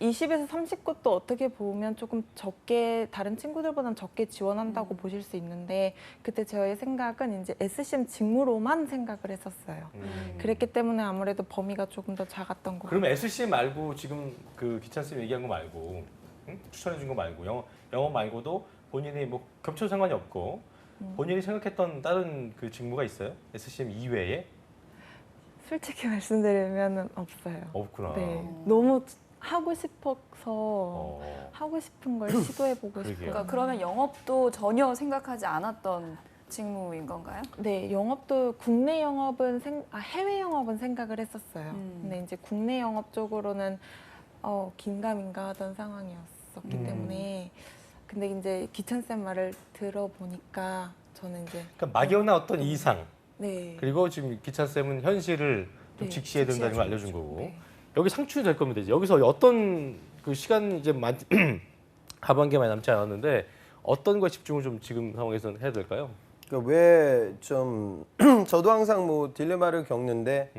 20에서 30곳도 어떻게 보면 조금 적게 다른 친구들보다는 적게 지원한다고 보실 수 있는데 그때 저의 생각은 이제 SCM 직무로만 생각을 했었어요. 그랬기 때문에 아무래도 범위가 조금 더 작았던 것 같아요. 그러면 SCM 말고 지금 그 기찬 쌤 얘기한 거 말고 추천해 준 거 말고 영어 말고도 본인이 뭐 겹쳐 상관이 없고 본인이 생각했던 다른 그 직무가 있어요? SCM 이외에? 솔직히 말씀드리면 없어요. 없구나. 네, 너무 하고 싶어서 어. 하고 싶은 걸 시도해보고 그러게요. 싶어요. 그러니까 그러면 영업도 전혀 생각하지 않았던 직무인 건가요? 네, 영업도 국내 영업은 해외 영업은 생각을 했었어요. 근데 이제 국내 영업 쪽으로는 긴가민가 하던 상황이었었기 때문에 근데 이제 기찬 쌤 말을 들어보니까 저는 이제 그러니까 막연한 어떤 이상 네. 그리고 지금 기찬 쌤은 현실을 좀 네, 직시해야 된다는 걸 직시해야죠. 알려준 거고 네. 여기 상충이 될 겁니다. 이제 여기서 어떤 그 시간 이제 하반기에 많이 남지 않았는데 어떤 거에 집중을 좀 지금 상황에서는 해야 될까요? 그러니까 왜 좀 저도 항상 뭐 딜레마를 겪는데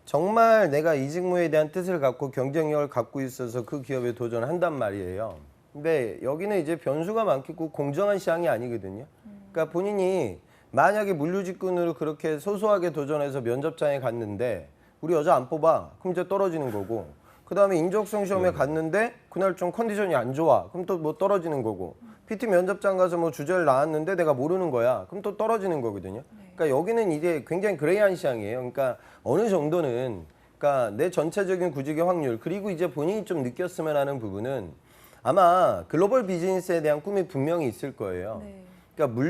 정말 내가 이 직무에 대한 뜻을 갖고 경쟁력을 갖고 있어서 그 기업에 도전한단 말이에요. 근데 여기는 이제 변수가 많겠고 공정한 시장이 아니거든요. 그러니까 본인이 만약에 물류직군으로 그렇게 소소하게 도전해서 면접장에 갔는데 우리 여자 안 뽑아. 그럼 이제 떨어지는 거고. 그다음에 인적성 시험에 갔는데 그날 좀 컨디션이 안 좋아. 그럼 또 뭐 떨어지는 거고. PT 면접장 가서 뭐 주제를 나왔는데 내가 모르는 거야. 그럼 또 떨어지는 거거든요. 그러니까 여기는 이제 굉장히 그레이한 시장이에요. 그러니까 어느 정도는 그러니까 내 전체적인 구직의 확률 그리고 이제 본인이 좀 느꼈으면 하는 부분은 아마 글로벌 비즈니스에 대한 꿈이 분명히 있을 거예요. 그러니까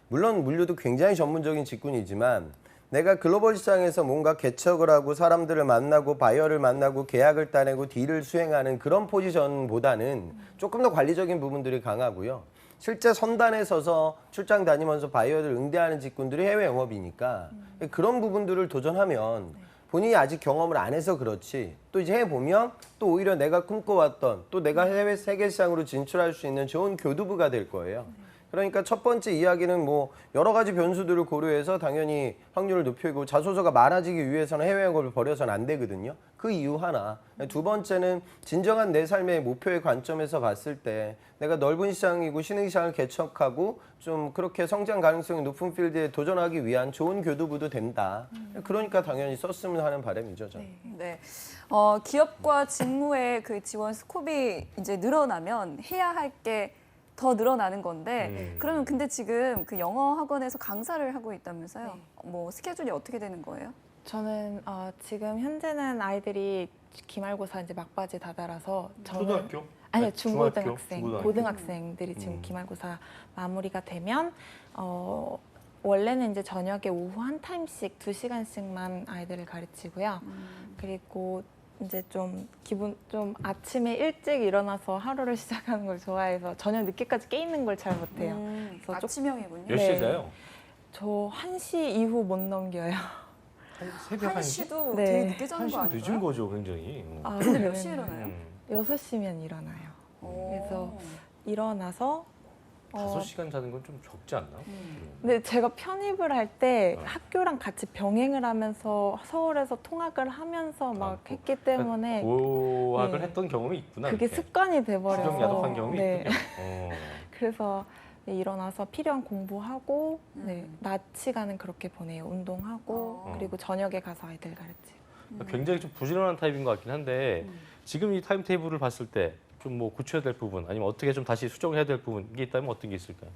물론 물류도 굉장히 전문적인 직군이지만 내가 글로벌 시장에서 뭔가 개척을 하고 사람들을 만나고 바이어를 만나고 계약을 따내고 딜을 수행하는 그런 포지션보다는 조금 더 관리적인 부분들이 강하고요. 실제 선단에 서서 출장 다니면서 바이어를 응대하는 직군들이 해외 영업이니까 그런 부분들을 도전하면 본인이 아직 경험을 안 해서 그렇지 또 이제 해보면 또 오히려 내가 꿈꿔왔던 또 내가 해외 세계 시장으로 진출할 수 있는 좋은 교두부가 될 거예요. 그러니까 첫 번째 이야기는 뭐 여러 가지 변수들을 고려해서 당연히 확률을 높이고 자소서가 많아지기 위해서는 해외 영업을 버려서는 안 되거든요. 그 이유 하나. 두 번째는 진정한 내 삶의 목표의 관점에서 봤을 때 내가 넓은 시장이고 신흥시장을 개척하고 좀 그렇게 성장 가능성이 높은 필드에 도전하기 위한 좋은 교두부도 된다. 그러니까 당연히 썼으면 하는 바람이죠. 저는. 네. 기업과 직무의 그 지원 스콥이 이제 늘어나면 해야 할 게 더 늘어나는 건데 그러면 근데 지금 그 영어 학원에서 강사를 하고 있다면서요? 뭐 스케줄이 어떻게 되는 거예요? 저는 지금 현재는 아이들이 기말고사 이제 막바지 다다라서 초등학교? 아니요, 중학교? 중고등학생, 고등학생들이 지금 기말고사 마무리가 되면 원래는 이제 저녁에 오후 한 타임씩 2시간씩만 아이들을 가르치고요. 그리고 이제 좀 아침에 일찍 일어나서 하루를 시작하는 걸 좋아해서 저녁 늦게까지 깨 있는 걸 잘 못해요. 그래서 아침형이군요. 몇 시에 자요? 저 1시 이후 못 넘겨요. 새벽 1시? 1시도 네. 되게 늦게 자는 거 1시면 아닌가요? 늦은 거죠, 굉장히. 근데 몇 시에 일어나요? 6시면 일어나요. 그래서 일어나서 5시간 자는 건 좀 적지 않나? 근데 제가 편입을 할 때 학교랑 같이 병행을 하면서 서울에서 통학을 하면서 막 했기 때문에 고학을 네. 했던 경험이 있구나. 그게 이렇게. 습관이 돼버려서 수정야독한 경험이 네. 있군요. 그래서 일어나서 필요한 공부하고 낮 시간은 그렇게 보내요. 운동하고 그리고 저녁에 가서 아이들 가르치고. 굉장히 좀 부지런한 타입인 것 같긴 한데 지금 이 타임 테이블을 봤을 때 좀 뭐 고쳐야 될 부분 아니면 어떻게 좀 다시 수정해야 될 부분 이게 있다면 어떤 게 있을까요?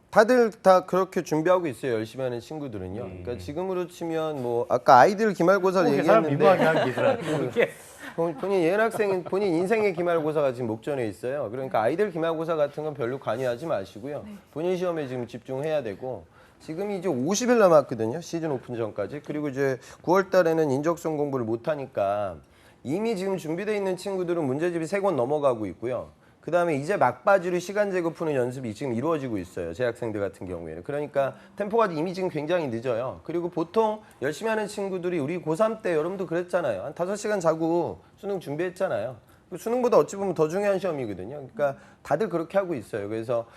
다들 다 그렇게 준비하고 있어요. 열심히 하는 친구들은요. 그러니까 지금으로 치면 뭐 아까 아이들 기말고사를 사람 얘기했는데 미모하게 하기더라고요. 이렇게 본인 예은 학생은 본인 인생의 기말고사가 지금 목전에 있어요. 그러니까 아이들 기말고사 같은 건 별로 관여하지 마시고요. 본인 시험에 지금 집중해야 되고 지금 이제 50일 남았거든요. 시즌 오픈 전까지. 그리고 이제 9월 달에는 인적성 공부를 못 하니까 이미 지금 준비되어 있는 친구들은 문제집이 3권 넘어가고 있고요. 그다음에 이제 막바지로 시간 제거 푸는 연습이 지금 이루어지고 있어요. 재학생들 같은 경우에는. 그러니까 템포가 이미 지금 굉장히 늦어요. 그리고 보통 열심히 하는 친구들이 우리 고3 때 여러분도 그랬잖아요. 한 5시간 자고 수능 준비했잖아요. 수능보다 어찌 보면 더 중요한 시험이거든요. 그러니까 다들 그렇게 하고 있어요. 그래서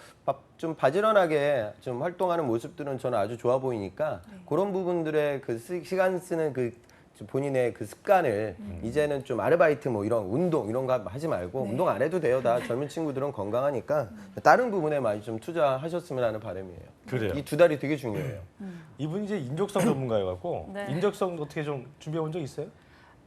좀 바지런하게 좀 활동하는 모습들은 저는 아주 좋아 보이니까 그런 부분들의 그 시간 쓰는 그 본인의 그 습관을 이제는 좀 아르바이트 뭐 이런 운동 이런 거 하지 말고 운동 안 해도 돼요. 다 젊은 친구들은 건강하니까 다른 부분에 많이 좀 투자하셨으면 하는 바람이에요. 그래요. 이 두 달이 되게 중요해요. 이분이 이제 인적성 전문가여갖고 네. 인적성 어떻게 좀 준비해 본 적 있어요?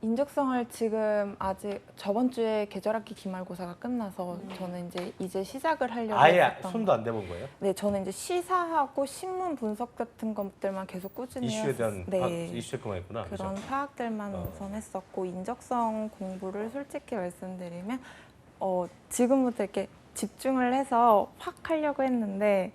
인적성을 지금 아직 저번 주에 계절학기 기말고사가 끝나서 저는 이제 시작을 하려고 아예 했었던 손도 안 대본 거예요? 네, 저는 이제 시사하고 신문 분석 같은 것들만 계속 꾸준히 이슈에 대한 네, 이슈 체크만 했구나. 그런 그죠? 파악들만 우선 했었고 인적성 공부를 솔직히 말씀드리면 지금부터 이렇게 집중을 해서 확 하려고 했는데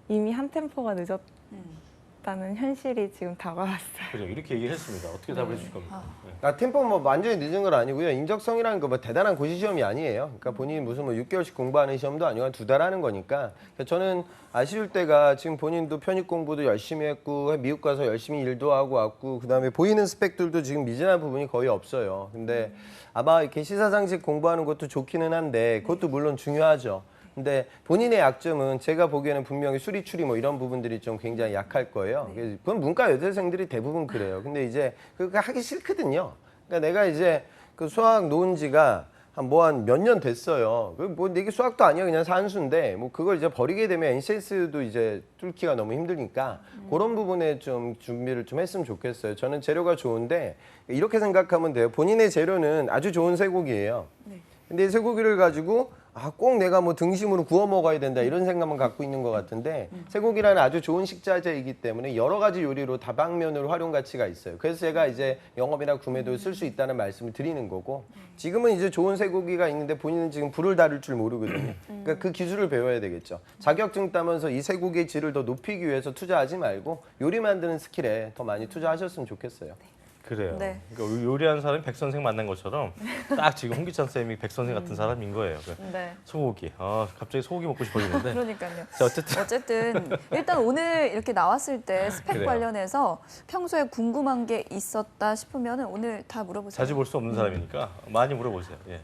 이미 한 템포가 늦었다는 현실이 지금 다가왔어요. 그죠. 이렇게 얘기를 했습니다. 어떻게 답을 해줄 겁니까? 네. 템포 뭐 완전히 늦은 건 아니고요. 인적성이라는 거 뭐 대단한 고시 시험이 아니에요. 그러니까 본인이 무슨 뭐 6개월씩 공부하는 시험도 아니고 한 2달 하는 거니까. 그러니까 저는 아쉬울 때가 지금 본인도 편입 공부도 열심히 했고 미국 가서 열심히 일도 하고 왔고 그다음에 보이는 스펙들도 지금 미진한 부분이 거의 없어요. 근데 아마 이렇게 시사상식 공부하는 것도 좋기는 한데 그것도 물론 중요하죠. 근데 본인의 약점은 제가 보기에는 분명히 수리 추리 뭐 이런 부분들이 좀 굉장히 약할 거예요. 그건 문과 여대생들이 대부분 그래요. 근데 이제 그거 하기 싫거든요. 그러니까 내가 이제 그 수학 놓은 지가 한 몇 년 됐어요. 뭐 이게 수학도 아니야 그냥 산수인데 뭐 그걸 이제 버리게 되면 NCS도 이제 뚫기가 너무 힘드니까 그런 부분에 좀 준비를 좀 했으면 좋겠어요. 저는 재료가 좋은데 이렇게 생각하면 돼요. 본인의 재료는 아주 좋은 쇠고기예요. 근데 이 쇠고기를 가지고 꼭 내가 뭐 등심으로 구워 먹어야 된다 이런 생각만 갖고 있는 것 같은데 쇠고기라는 아주 좋은 식자재이기 때문에 여러 가지 요리로 다방면으로 활용 가치가 있어요. 그래서 제가 이제 영업이나 구매도 쓸 수 있다는 말씀을 드리는 거고 지금은 이제 좋은 쇠고기가 있는데 본인은 지금 불을 다룰 줄 모르거든요. 그러니까 그 기술을 배워야 되겠죠. 자격증 따면서 이 쇠고기의 질을 더 높이기 위해서 투자하지 말고 요리 만드는 스킬에 더 많이 투자하셨으면 좋겠어요. 그래요. 네. 그러니까 요리하는 사람이 백 선생 만난 것처럼 딱 지금 홍기찬 쌤이 백 선생 같은 사람인 거예요. 네. 소고기. 갑자기 소고기 먹고 싶어지는데. 그러니까요. 자, 어쨌든 일단 오늘 이렇게 나왔을 때 스펙 그래요. 관련해서 평소에 궁금한 게 있었다 싶으면 오늘 다 물어보세요. 자주 볼 수 없는 사람이니까 많이 물어보세요. 예.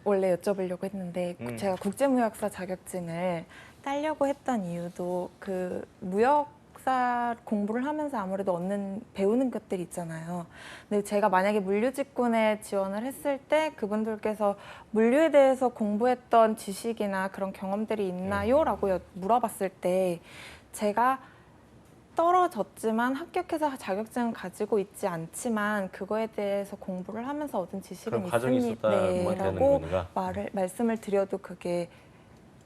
원래 여쭤보려고 했는데 제가 국제무역사 자격증을 따려고 했던 이유도 그 무역사 공부를 하면서 아무래도 배우는 것들이 있잖아요. 근데 제가 만약에 물류직군에 지원을 했을 때 그분들께서 물류에 대해서 공부했던 지식이나 그런 경험들이 있나요? 라고 물어봤을 때 제가 떨어졌지만 합격해서 자격증을 가지고 있지 않지만 그거에 대해서 공부를 하면서 얻은 지식은 그런 과정이 있습니다. 있었다고만 되는 라고 거니까. 말씀을 드려도 그게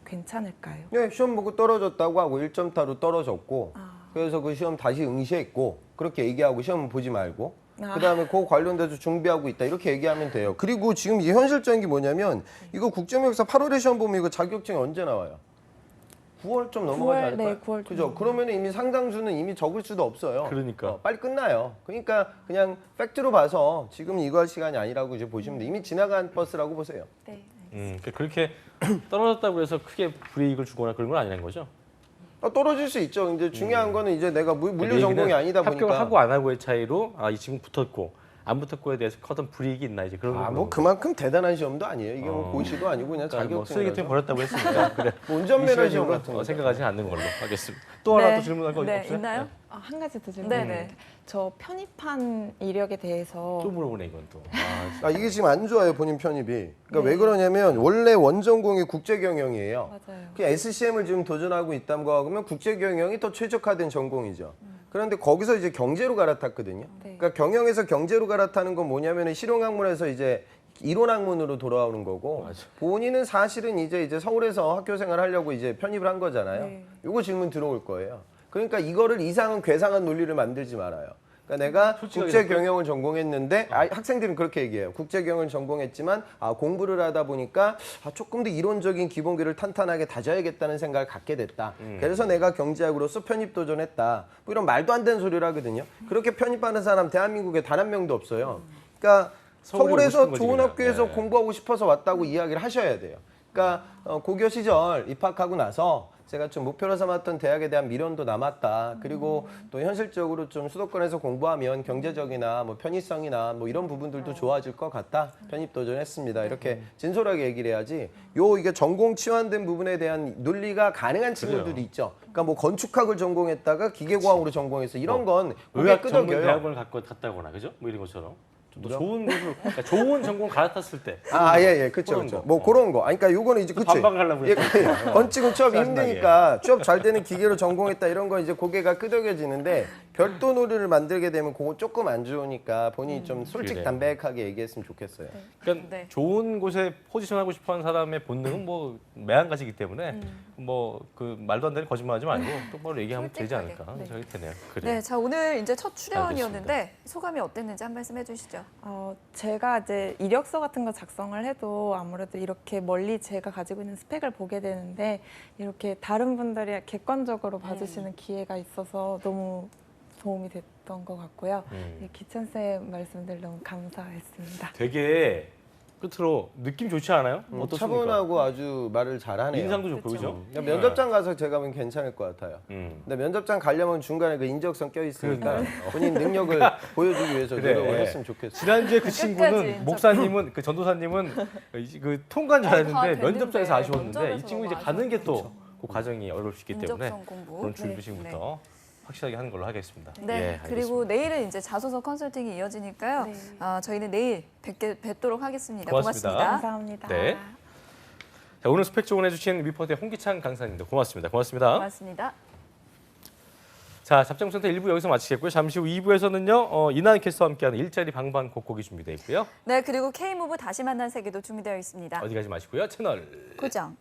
괜찮을까요? 네, 시험 보고 떨어졌다고 하고 1점타로 떨어졌고 그래서 그 시험 다시 응시했고 그렇게 얘기하고 시험 보지 말고 그다음에 그거 관련돼서 준비하고 있다 이렇게 얘기하면 돼요. 그리고 지금 이 현실적인 게 뭐냐면 이거 국제무역사 8월에 시험 보면 이거 자격증이 언제 나와요? 9월 좀 넘어가지 않을까요? 네, 9월 좀 그죠? 그러면 이미 상당수는 이미 적을 수도 없어요. 그러니까. 빨리 끝나요. 그러니까 그냥 팩트로 봐서 지금 이거 할 시간이 아니라고 이제 보시면 돼요. 이미 지나간 버스라고 보세요. 네. 그러니까 그렇게 떨어졌다고 해서 크게 불이익을 주거나 그런 건 아니라는 거죠? 떨어질 수 있죠. 이제 중요한 거는 이제 내가 물류 그 전공이 얘기는 아니다 보니까 합격을 하고 안 하고의 차이로 이 친구 붙었고 안 붙었고에 대해서 커던 불이익이 있나 이제 그런 거. 뭐 그만큼 대단한 시험도 아니에요. 이게 뭐 고시도 아니고 그냥 그러니까 뭐 자격증. 쓰레기통 버렸다고 했으니까 그래. 뭐 운전면허 시험 이슈는 같은 거. 생각하지 않는 걸로 하겠습니다. 또 하나 네. 또 질문할 거 네, 없어요? 있나요? 한 가지 더 질문. 네네. 저 편입한 이력에 대해서 또 물어보네 이건 또. 이게 지금 안 좋아요 본인 편입이. 그러니까 네. 왜 그러냐면 원래 원전공이 국제경영이에요. 맞아요. 그 SCM을 지금 도전하고 있다는 거 하면 국제경영이 더 최적화된 전공이죠. 그런데 거기서 이제 경제로 갈아탔거든요. 네. 그러니까 경영에서 경제로 갈아타는 건 뭐냐면 실용학문에서 이제 이론학문으로 돌아오는 거고 맞아. 본인은 사실은 이제 서울에서 학교 생활하려고 이제 편입을 한 거잖아요. 네. 요거 질문 들어올 거예요. 그러니까 이거를 이상은 괴상한 논리를 만들지 말아요. 그러니까 내가 솔직하게 국제경영을 전공했는데 학생들은 그렇게 얘기해요. 국제경영을 전공했지만 공부를 하다 보니까 조금 더 이론적인 기본기를 탄탄하게 다져야겠다는 생각을 갖게 됐다. 그래서 내가 경제학으로서 편입 도전했다. 뭐 이런 말도 안 되는 소리를 하거든요. 그렇게 편입하는 사람 대한민국에 단 한 명도 없어요. 그러니까 서울에 오고 서울에서 싶은 거지, 좋은 그냥. 학교에서 네. 공부하고 싶어서 왔다고 이야기를 하셔야 돼요. 그러니까 고교 시절 입학하고 나서 제가 좀 목표로 삼았던 대학에 대한 미련도 남았다. 그리고 또 현실적으로 좀 수도권에서 공부하면 경제적이나 뭐 편의성이나 뭐 이런 부분들도 좋아질 것 같다. 편입 도전했습니다. 이렇게 진솔하게 얘기를 해야지. 이게 전공 치환된 부분에 대한 논리가 가능한 친구들도 그래요. 있죠. 그러니까 뭐 건축학을 전공했다가 기계공학으로 전공해서 이런 건 고개 의학 전문 끄덕여요. 대학원을 갔다거나 그죠? 뭐 이런 것처럼 좀 더 뭐죠? 좋은 곳으로 그러니까 좋은 전공 갈아탔을 때 예, 그렇죠, 그런 그렇죠. 거. 뭐 그런 거. 아니, 그러니까 요거는 이제 그쵸. 반박하려고 그랬어요. 건축은 취업이 짜증나게. 힘드니까 취업 잘 되는 기계로 전공했다 이런 건 이제 고개가 끄덕여지는데 별도 노래를 만들게 되면 그거 조금 안 좋으니까 본인이 좀 솔직 그래요. 담백하게 얘기했으면 좋겠어요. 그러니까 네. 좋은 곳에 포지션하고 싶어하는 사람의 본능은 뭐 매한가지이기 때문에 뭐 그 말도 안 되는 거짓말하지 말고 똑바로 얘기하면 되지 솔직하게. 않을까 네. 생각이 드네요. 그래요. 네, 자 오늘 이제 첫 출연이었는데 소감이 어땠는지 한 말씀 해주시죠. 제가 이제 이력서 같은 거 작성을 해도 아무래도 이렇게 멀리 제가 가지고 있는 스펙을 보게 되는데 이렇게 다른 분들이 객관적으로 봐주시는 기회가 있어서 너무 도움이 됐던 것 같고요. 기찬 쌤 말씀들 너무 감사했습니다. 되게 끝으로 느낌 좋지 않아요? 어떻습니까? 차분하고 아주 말을 잘하네요. 인상도 좋고 그죠? 그냥 면접장 가서 제가 보면 괜찮을 것 같아요. 근데 면접장 가려면 중간에 그 인적성 껴 있으니까 본인 능력을 보여주기 위해서 그래. 노력을 했으면 좋겠어요. 지난주에 그 끝까지 친구는 인정. 목사님은 그 전도사님은 그 통과인 줄 다 알았는데 됐는데 면접장에서 아쉬웠는데 이 면접에서 친구 이제 너무 가는 게 또 아쉬웠죠. 그 과정이 어려울 수 있기 때문에 인적성 공부. 그런 준비 지금부터 확실하게 하는 걸로 하겠습니다. 네, 예, 그리고 알겠습니다. 내일은 이제 자소서 컨설팅이 이어지니까요. 네. 저희는 내일 뵙도록 하겠습니다. 고맙습니다. 감사합니다. 네. 자, 오늘 스펙 조언해 주신 리포터의 홍기찬 강사님도 고맙습니다. 고맙습니다. 고맙습니다. 자, 잡정센터 1부 여기서 마치겠고요. 잠시 후 2부에서는요. 이난 캐스터와 함께하는 일자리 방방곡곡이 준비되어 있고요. 네, 그리고 K무브 다시 만난 세계도 준비되어 있습니다. 어디 가지 마시고요. 채널 고정.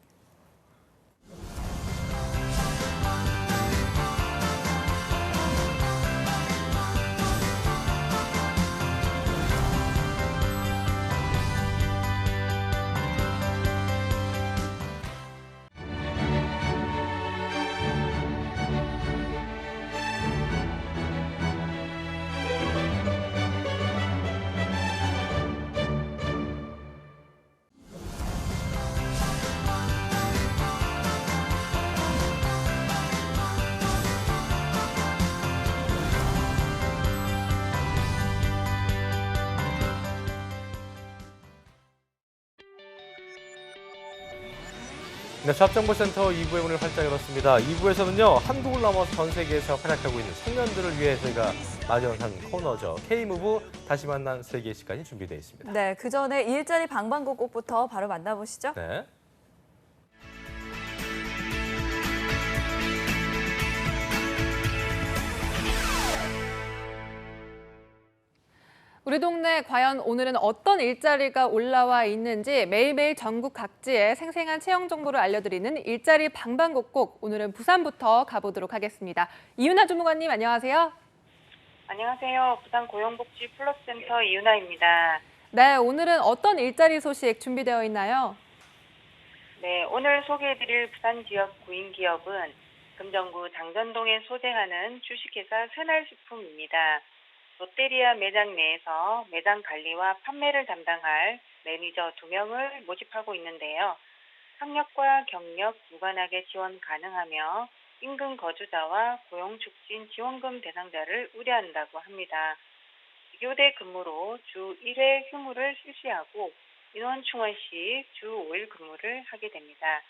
네, 샵정보센터 2부의 문을 활짝 열었습니다. 2부에서는요. 한국을 넘어서 전 세계에서 활약하고 있는 청년들을 위해 저희가 마련한 코너죠. K무브 다시 만난 세계 시간이 준비되어 있습니다. 네, 그 전에 일자리 방방곡곡부터 바로 만나보시죠. 네. 우리 동네 과연 오늘은 어떤 일자리가 올라와 있는지 매일매일 전국 각지의 생생한 채용 정보를 알려드리는 일자리 방방곡곡. 오늘은 부산부터 가보도록 하겠습니다. 이윤아 주무관님 안녕하세요. 안녕하세요. 부산 고용복지 플러스센터 이윤아입니다. 네, 오늘은 어떤 일자리 소식 준비되어 있나요? 네, 오늘 소개해드릴 부산 지역 구인 기업은 금정구 장전동에 소재하는 주식회사 새날식품입니다. 롯데리아 매장 내에서 매장 관리와 판매를 담당할 매니저 2명을 모집하고 있는데요. 학력과 경력 무관하게 지원 가능하며 인근 거주자와 고용촉진 지원금 대상자를 우려한다고 합니다. 비교대 근무로 주 1회 휴무를 실시하고 인원 충원 시 주 5일 근무를 하게 됩니다.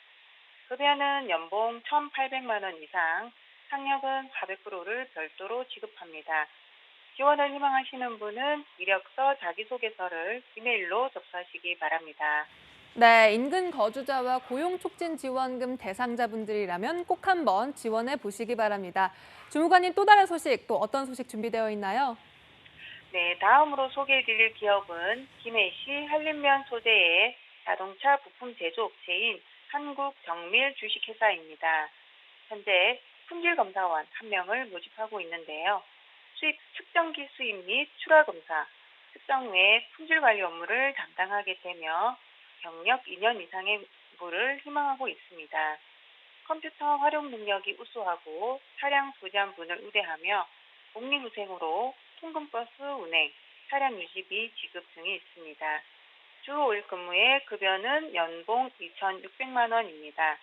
급여는 연봉 1,800만 원 이상, 학력은 400%를 별도로 지급합니다. 지원을 희망하시는 분은 이력서, 자기소개서를 이메일로 접수하시기 바랍니다. 네, 인근 거주자와 고용촉진 지원금 대상자분들이라면 꼭 한번 지원해 보시기 바랍니다. 주무관님 또 다른 소식, 또 어떤 소식 준비되어 있나요? 네, 다음으로 소개해드릴 기업은 김해시 한림면 소재의 자동차 부품 제조 업체인 한국정밀 주식회사입니다. 현재 품질검사원 1명을 모집하고 있는데요. 수입 측정기 수입 및 출하검사, 측정 외 품질관리 업무를 담당하게 되며 경력 2년 이상의 공부를 희망하고 있습니다. 컴퓨터 활용 능력이 우수하고 차량 소지한 분을 우대하며 복리후생으로 통근버스 운행, 차량 유지비 지급 등이 있습니다. 주 5일 근무의 급여는 연봉 2,600만 원입니다.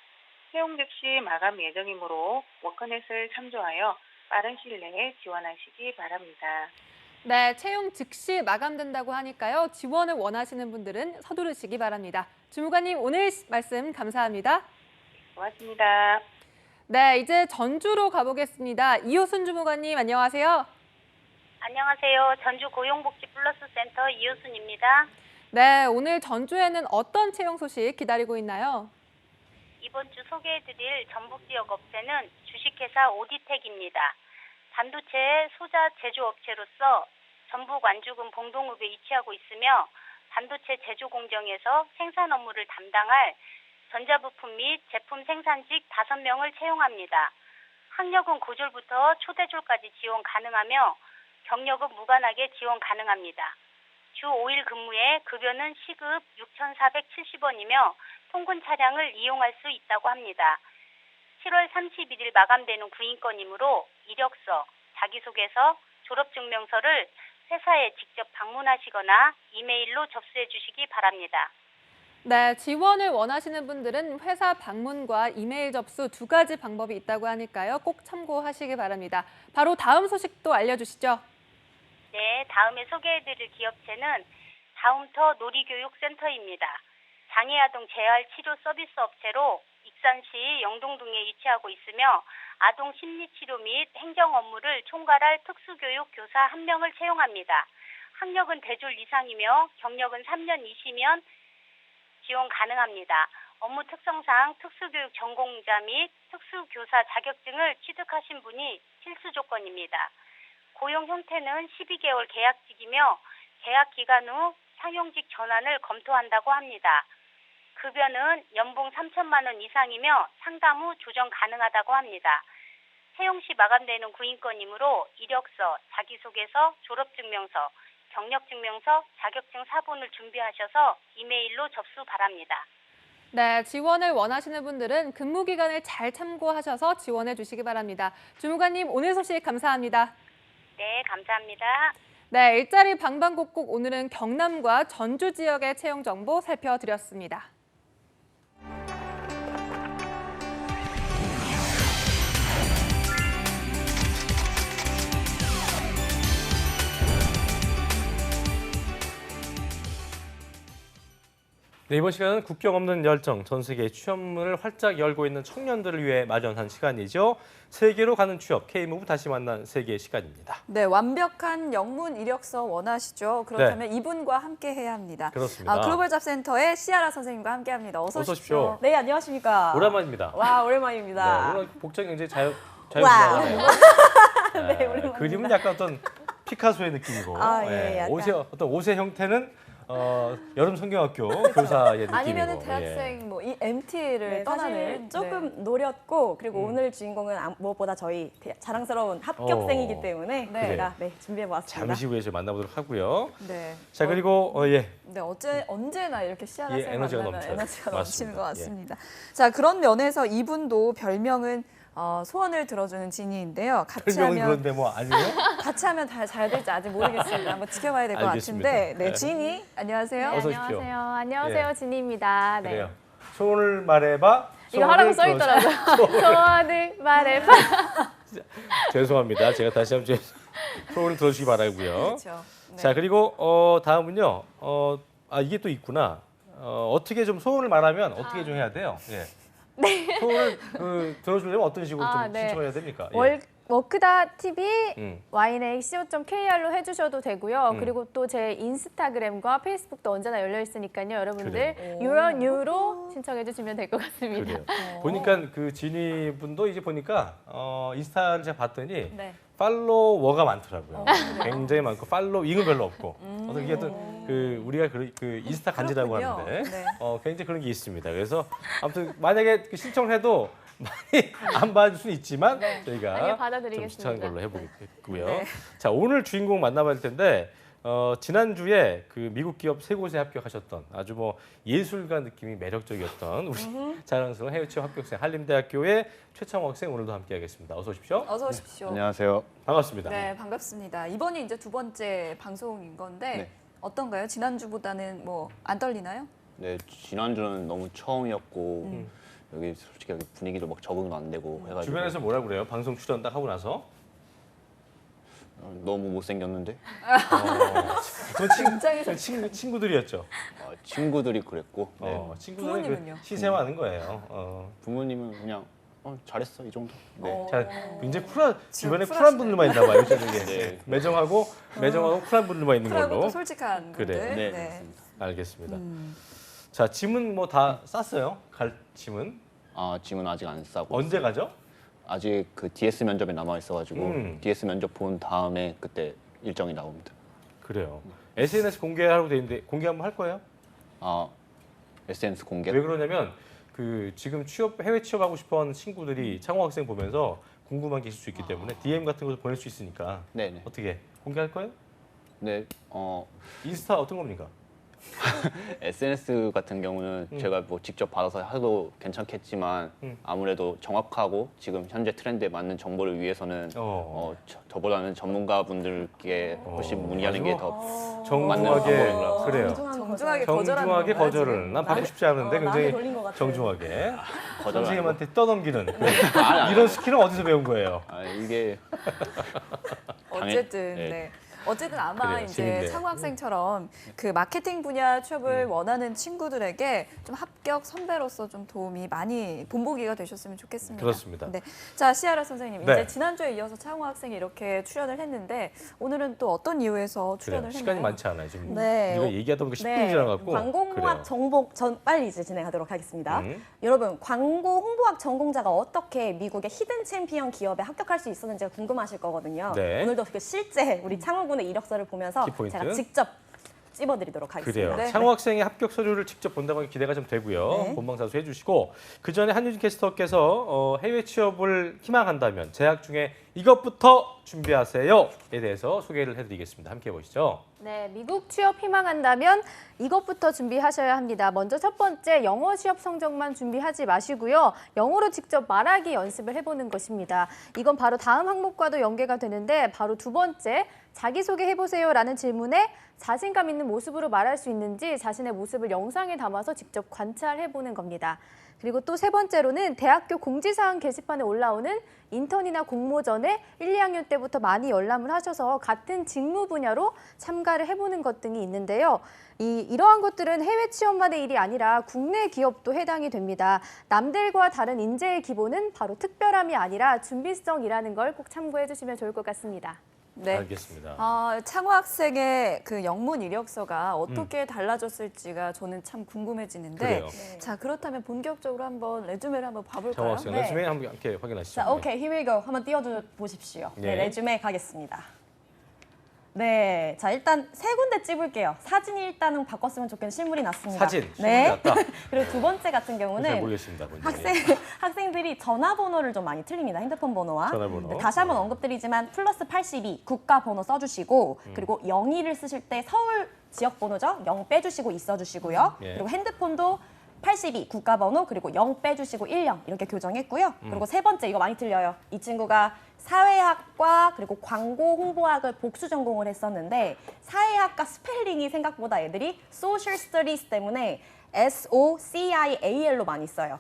채용 즉시 마감 예정이므로 워크넷을 참조하여 빠른 시일 내에 지원하시기 바랍니다. 네, 채용 즉시 마감된다고 하니까요. 지원을 원하시는 분들은 서두르시기 바랍니다. 주무관님, 오늘 말씀 감사합니다. 고맙습니다. 네, 이제 전주로 가보겠습니다. 이효순 주무관님, 안녕하세요. 안녕하세요. 전주 고용복지 플러스 센터 이효순입니다. 네, 오늘 전주에는 어떤 채용 소식 기다리고 있나요? 이번 주 소개해드릴 전북 지역 업체는 주식회사 오디텍입니다. 반도체 소자 제조업체로서 전북 완주군 봉동읍에 위치하고 있으며 반도체 제조 공정에서 생산 업무를 담당할 전자부품 및 제품 생산직 5명을 채용합니다. 학력은 고졸부터 초대졸까지 지원 가능하며 경력은 무관하게 지원 가능합니다. 주 5일 근무에 급여는 시급 6,470원이며 통근 차량을 이용할 수 있다고 합니다. 7월 31일 마감되는 구인권이므로 이력서, 자기소개서, 졸업증명서를 회사에 직접 방문하시거나 이메일로 접수해 주시기 바랍니다. 네, 지원을 원하시는 분들은 회사 방문과 이메일 접수 2가지 방법이 있다고 하니까요. 꼭 참고하시기 바랍니다. 바로 다음 소식도 알려주시죠. 네, 다음에 소개해드릴 기업체는 다움터 놀이교육센터입니다. 장애아동 재활치료 서비스 업체로 익산시 영동동에 위치하고 있으며 아동 심리치료 및 행정 업무를 총괄할 특수교육 교사 1명을 채용합니다. 학력은 대졸 이상이며 경력은 3년 이시면 지원 가능합니다. 업무 특성상 특수교육 전공자 및 특수교사 자격증을 취득하신 분이 필수 조건입니다. 고용 형태는 12개월 계약직이며 계약 기간 후 상용직 전환을 검토한다고 합니다. 급여는 연봉 3천만 원 이상이며 상담 후 조정 가능하다고 합니다. 채용 시 마감되는 구인권이므로 이력서, 자기소개서, 졸업증명서, 경력증명서, 자격증 사본을 준비하셔서 이메일로 접수 바랍니다. 네, 지원을 원하시는 분들은 근무 기간을 잘 참고하셔서 지원해 주시기 바랍니다. 주무관님, 오늘 소식 감사합니다. 네, 감사합니다. 네, 일자리 방방곡곡 오늘은 경남과 전주 지역의 채용 정보 살펴드렸습니다. 네, 이번 시간은 국경 없는 열정, 전 세계 취업문을 활짝 열고 있는 청년들을 위해 마련한 시간이죠. 세계로 가는 취업, K무브 다시 만난 세계의 시간입니다. 네, 완벽한 영문 이력서 원하시죠? 그렇다면 이분과 함께 해야 합니다. 그렇습니다. 글로벌 잡센터의 시아라 선생님과 함께합니다. 어서 오십시오. 네, 안녕하십니까. 오랜만입니다. 와, 오랜만입니다. 네, 오늘 복장이 굉장히 와우. 자유스러워요. 네, 오랜만입니다. 그림은 약간 어떤 피카소의 느낌이고, 아, 예, 약간. 옷의 형태는 여름 성경학교 교사의 느낌이고. 아니면은 대학생 뭐 이 MT를 네, 떠나는 사실 조금 노렸고 그리고 오늘 주인공은 무엇보다 저희 자랑스러운 합격생이기 때문에 제가 준비해 보았습니다. 잠시 후에 저 만나보도록 하고요. 네. 자, 그리고 예. 네, 언제나 이렇게 시아라 예, 선생님 에너지가 만나면 넘쳐요. 에너지가 넘치는 맞습니다. 것 같습니다. 자, 그런 면에서 이분도 별명은 소원을 들어주는 지니인데요. 별명은 그런데 뭐 아니에요? 같이 하면 잘 될지 아직 모르겠습니다. 한번 지켜봐야 될 것 알겠습니다. 같은데. 네, 네. 지니 안녕하세요. 어서 오십시오. 안녕하세요, 예. 진희입니다. 네. 그래요. 소원을 말해봐. 이거 하라고 써 있더라고요. 소원을 말해봐. 죄송합니다. 제가 다시 한번 소원을 들어주시기 바라고요. 그렇죠. 네. 자, 그리고 다음은요. 이게 또 있구나. 어떻게 좀 소원을 말하면 어떻게 좀 해야 돼요? 예. 소원을 들어주려면 어떤 식으로 좀 네. 신청해야 됩니까? 예. 워크다 TV ynet.co.kr로 해주셔도 되고요. 음. 그리고 또 제 인스타그램과 페이스북도 언제나 열려 있으니까요. 여러분들 그래요. 유런유로 신청해 주시면 될 것 같습니다. 그래요. 보니까 그 지니 분도 이제 보니까 인스타를 제가 봤더니 네. 팔로워가 많더라고요. 굉장히 많고 팔로잉은 별로 없고. 어떤 이게 어떤 우리가 그 인스타 간지라고 그렇군요. 하는데 네. 굉장히 그런 게 있습니다. 그래서 아무튼 만약에 신청을 해도 많이 안 받을 수는 있지만 많이 저희가 좀 받아드리겠습니다. 추천한 걸로 해보겠고요. 네. 자, 오늘 주인공 만나볼 텐데 지난주에 그 미국 기업 3곳에 합격하셨던 아주 뭐 예술가 느낌이 매력적이었던 우리 자랑스러운 해외 취업 합격생 한림대학교의 최창호 학생 오늘도 함께하겠습니다. 어서 오십시오. 어서 오십시오. 안녕하세요. 반갑습니다. 네, 반갑습니다. 이번이 이제 2번째 방송인 건데 네. 어떤가요? 지난주보다는 뭐 안 떨리나요? 네, 지난주는 너무 처음이었고 여기 솔직히 여기 분위기도 막 적응도 안 되고 해가지고 주변에서 뭐라 그래요? 방송 출연 딱 하고 나서? 너무 못생겼는데 그건 친구들이었죠. 친구들이 그랬고 친구들이 부모님은요? 시샘하는 거예요. 부모님은 그냥 잘했어 이 정도. 네. 자, 굉장히 주변에 쿨한 쿨하시네. 분들만 있나 봐요. 저녁에. 네. 매정하고 쿨한 분들만 있는 쿨하고 걸로. 또 솔직한 분들. 그래요. 네. 네. 알겠습니다. 자, 짐은 뭐 다 쌌어요? 갈 짐은? 짐은 아직 안 싸고 언제 가죠? 아직 그 DS 면접에 남아 있어가지고 DS 면접 본 다음에 그때 일정이 나옵니다. 그래요. SNS 공개하라고 돼 있는데 공개 한번 할 거예요? SNS 공개? 왜 그러냐면 그 지금 해외 취업하고 싶어하는 친구들이 창호 학생 보면서 궁금한 게 있을 수 있기 때문에 DM 같은 것도 보낼 수 있으니까 네네. 어떻게 공개할 거예요? 네. 인스타 어떤 겁니까? SNS 같은 경우는 제가 뭐 직접 받아서 해도 괜찮겠지만 아무래도 정확하고 지금 현재 트렌드에 맞는 정보를 위해서는 저보다는 전문가분들께 훨씬 문의하는 게 더 맞는 정중하게 방법이라고. 그래요. 정중하게 정중하게 거절을. 난 받고 싶지 않은데 나한테 굉장히 걸린 것 같아. 정중하게 거절을 선생님한테 떠넘기는 아니. 이런 스킬은 어디서 배운 거예요? 이게 어쨌든 네. 네. 어쨌든 아마 그래요, 이제 재밌네요. 창호 학생처럼 그 마케팅 분야 취업을 원하는 친구들에게 좀 합격 선배로서 좀 도움이 많이 본보기가 되셨으면 좋겠습니다. 그렇습니다. 네. 자, 시아라 선생님, 네. 이제 지난주에 이어서 창호 학생이 이렇게 출연을 했는데 오늘은 또 어떤 이유에서 출연을 그래요. 했나요? 시간이 많지 않아요. 지금 네. 우리가 얘기하다 보니까 10분이 지나갖고 광고홍보학 전공 전 빨리 이제 진행하도록 하겠습니다. 여러분, 광고 홍보학 전공자가 어떻게 미국의 히든 챔피언 기업에 합격할 수 있었는지가 궁금하실 거거든요. 네. 오늘도 그 실제 우리 창호군의 이력서를 보면서 키포인트. 제가 직접 찝어드리도록 하겠습니다. 그래요. 창호 학생의 합격 서류를 직접 본다고 하니 기대가 좀 되고요. 네. 본방사수 해주시고 그 전에 한유진 캐스터께서 해외 취업을 희망한다면 재학 중에 이것부터 준비하세요에 대해서 소개를 해드리겠습니다. 함께 보시죠. 네, 미국 취업 희망한다면 이것부터 준비하셔야 합니다. 먼저 첫 번째, 영어 시험 성적만 준비하지 마시고요. 영어로 직접 말하기 연습을 해보는 것입니다. 이건 바로 다음 항목과도 연계가 되는데 바로 두 번째, 자기소개 해보세요라는 질문에 자신감 있는 모습으로 말할 수 있는지 자신의 모습을 영상에 담아서 직접 관찰해보는 겁니다. 그리고 또 세 번째로는 대학교 공지사항 게시판에 올라오는 인턴이나 공모전에 1, 2학년 때부터 많이 열람을 하셔서 같은 직무 분야로 참가를 해보는 것 등이 있는데요. 이러한 것들은 해외 취업만의 일이 아니라 국내 기업도 해당이 됩니다. 남들과 다른 인재의 기본은 바로 특별함이 아니라 준비성이라는 걸 꼭 참고해 주시면 좋을 것 같습니다. 네. 알겠습니다. 창호 학생의 그 영문 이력서가 어떻게 달라졌을지가 저는 참 궁금해지는데 그래요. 자, 그렇다면 본격적으로 한번 레주메를 한번 창호 봐볼까요? 학생 네. 레주메 함께 확인하시죠. 자, 오케이, here we go. 한번 띄워줘 보십시오. 네. 네, 레주메 가겠습니다. 네, 자 일단 세 군데 찝을게요. 사진이 일단은 바꿨으면 좋겠는 실물이 났습니다. 사진. 네. 났다. 그리고 두 번째 같은 잘 경우는 모르겠습니다. 뭔지. 학생들이 전화번호를 좀 많이 틀립니다. 핸드폰 번호와. 전화번호. 네, 다시 한번 언급드리지만 플러스 82 국가 번호 써주시고 그리고 02를 쓰실 때 서울 지역 번호죠. 0 빼주시고 있어주시고요. 예. 그리고 핸드폰도 82 국가 번호 그리고 0 빼주시고 10 이렇게 교정했고요. 그리고 세 번째 이거 많이 틀려요. 이 친구가 사회학과 그리고 광고 홍보학을 복수 전공을 했었는데 사회학과 스펠링이 생각보다 애들이 Social Studies 때문에 SOCIAL로 많이 써요.